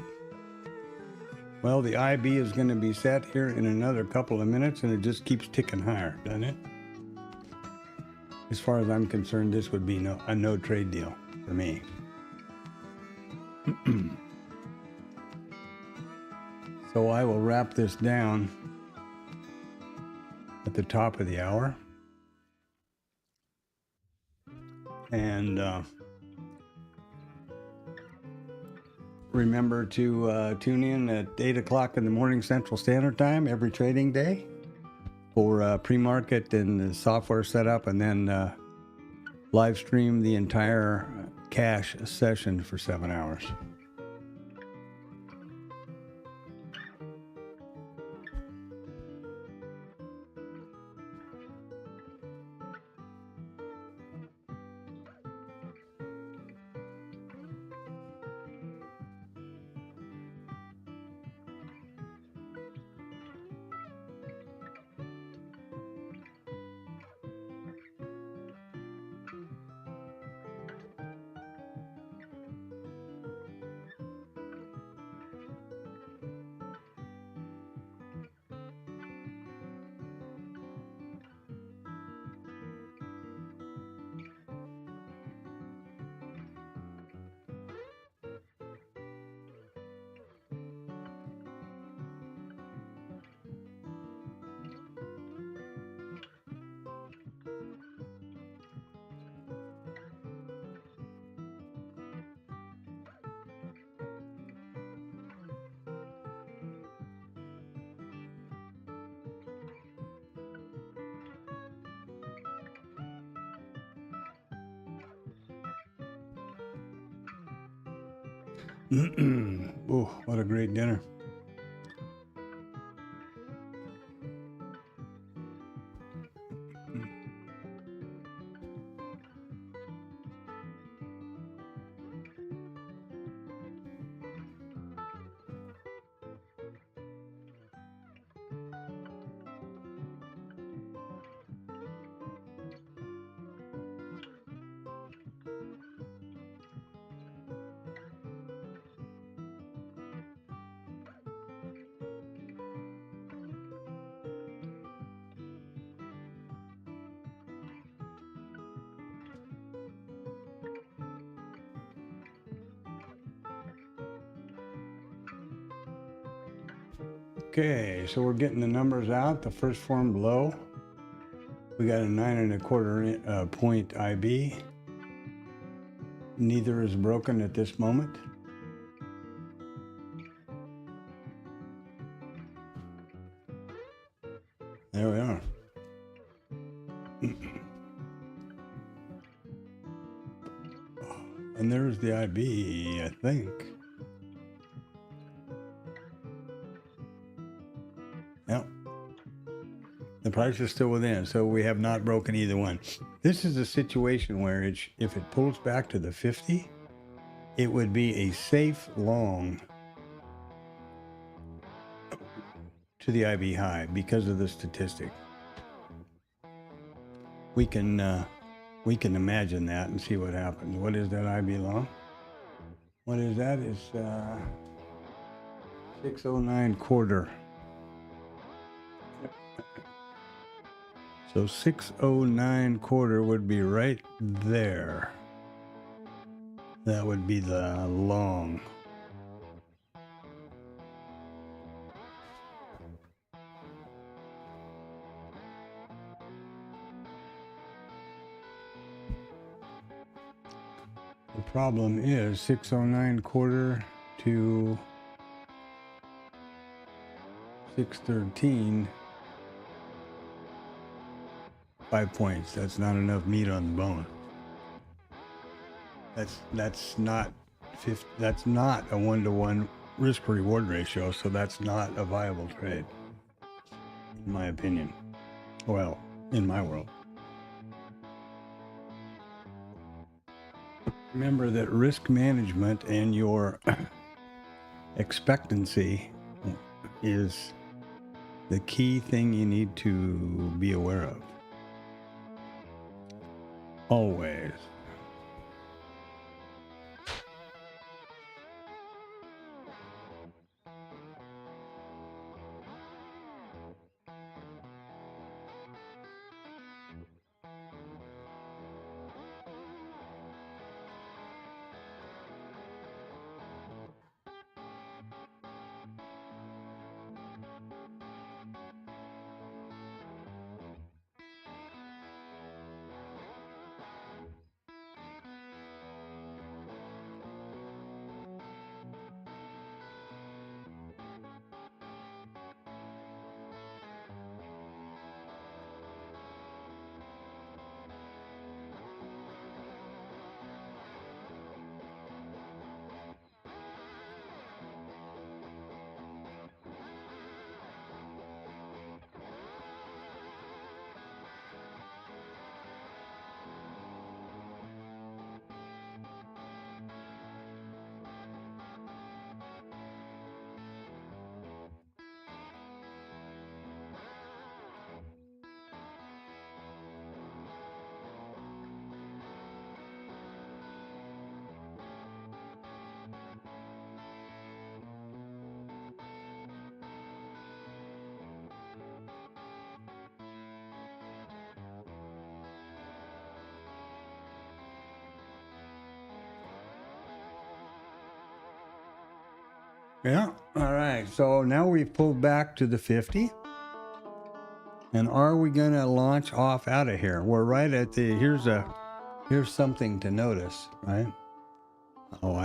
Well, the IB is going to be set here in another couple of minutes, and it just keeps ticking higher, doesn't it? As far as I'm concerned, this would be a no trade deal for me. So I will wrap this down at the top of the hour. And remember to tune in at 8 o'clock in the morning Central Standard Time every trading day for pre-market and the software setup, and then live stream the entire cash session for 7 hours. Oh, what a great dinner. Okay, so we're getting the numbers out. The first form below, we got a 9.25 point IB. Neither is broken at this moment. There we are. And there's the IB, I think. Yep. The price is still within, so we have not broken either one. This is a situation where if it pulls back to the 50, it would be a safe long to the IB high because of the statistic. We can imagine that and see what happens. What is that IB long? What is that? It's 609 quarter. So 609 quarter would be right there. That would be the long. The problem is 609 quarter to 613. 5 points. That's not enough meat on the bone. That's not a 1-to-1 risk reward ratio, so that's not a viable trade, in my opinion. Well, in my world. Remember that risk management and your expectancy is the key thing you need to be aware of. Always. Yeah. All right. So now we've pulled back to the 50. And are we going to launch off out of here? We're right at the, here's something to notice, right? Oh,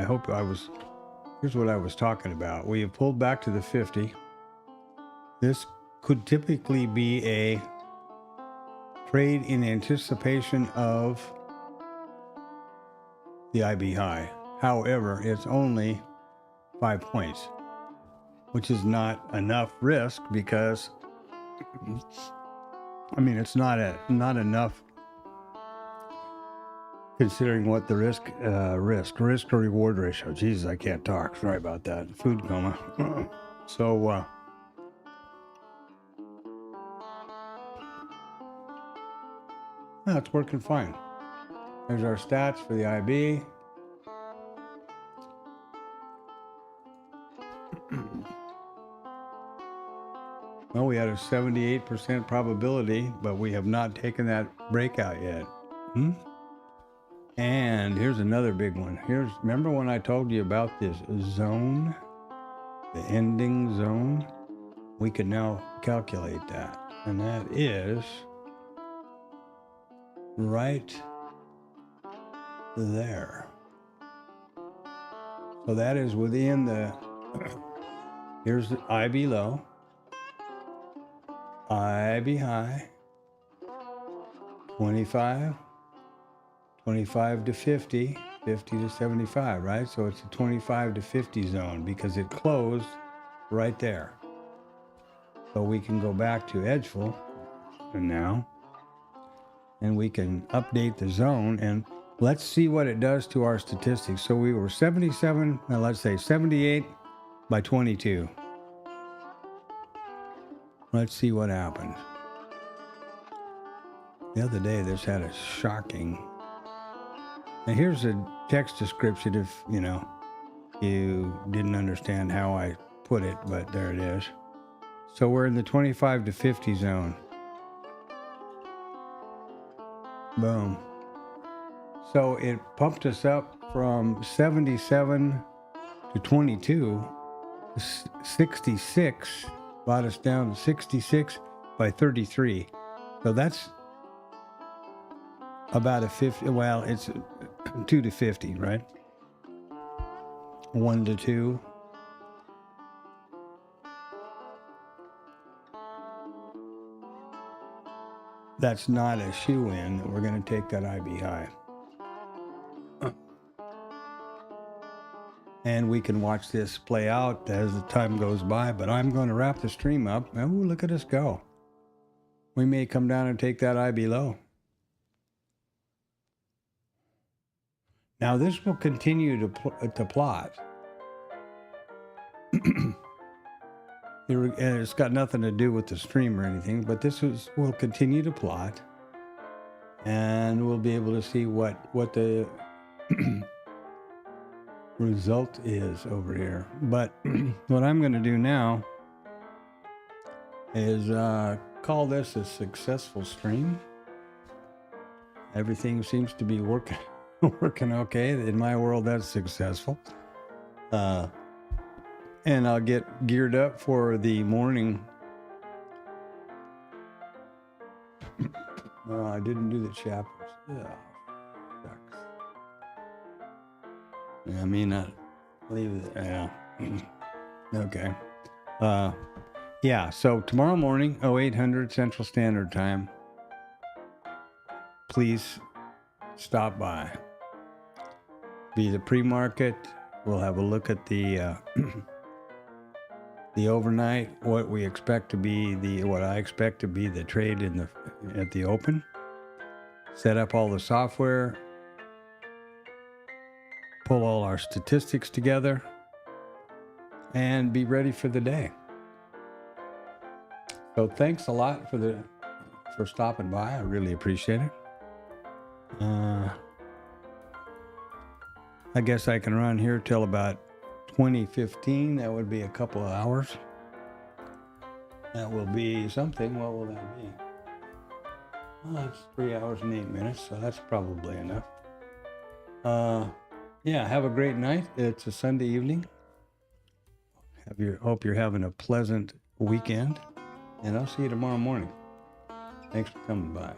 here's what I was talking about. We have pulled back to the 50. This could typically be a trade in anticipation of the IB high. However, it's only 5 points, which is not enough risk because, I mean, it's not enough considering what the risk to reward ratio. Jesus, I can't talk. Sorry about that. Food coma. So, no, it's working fine. There's our stats for the IB. Well, we had a 78% probability, but we have not taken that breakout yet. And here's another big one. Remember when I told you about this zone, the ending zone? We can now calculate that. And that is right there. So that is within the, here's the IB low, IB high, 25 to 50, 50 to 75, right? So it's a 25 to 50 zone because it closed right there. So we can go back to Edgeful and now, and we can update the zone and let's see what it does to our statistics. So we were 77, let's say 78 by 22. Let's see what happens. The other day, this had a shocking. And here's a text description if, you didn't understand how I put it, but there it is. So we're in the 25 to 50 zone. Boom. So it pumped us up from 77 to 22, 66, brought us down to 66 by 33. So that's about a 50, well, it's 2 to 50, right? 1 to 2. That's not a shoe-in that we're going to take that IB high. And we can watch this play out as the time goes by, but I'm going to wrap the stream up. Oh, look at us go. We may come down and take that IB low. Now, this will continue to plot. It's got nothing to do with the stream or anything, but will continue to plot. And we'll be able to see what the result is over here. But what I'm going to do now is call this a successful stream. Everything seems to be working okay. In my world, that's successful. And I'll get geared up for the morning. Oh, I didn't do the chapters. Oh, shucks. I may not leave it. Yeah. Okay. Yeah, so tomorrow morning, 0800 Central Standard Time, please stop by. Be the pre-market. We'll have a look at the the overnight, what I expect to be the trade at the open. Set up all the software, pull all our statistics together, and be ready for the day. So thanks a lot for stopping by. I really appreciate it. I guess I can run here till about 2015. That would be a couple of hours. That will be something. What will that be? Well, that's 3 hours and 8 minutes, so that's probably enough. Yeah, have a great night. It's a Sunday evening. Hope you're having a pleasant weekend, and I'll see you tomorrow morning. Thanks for coming by.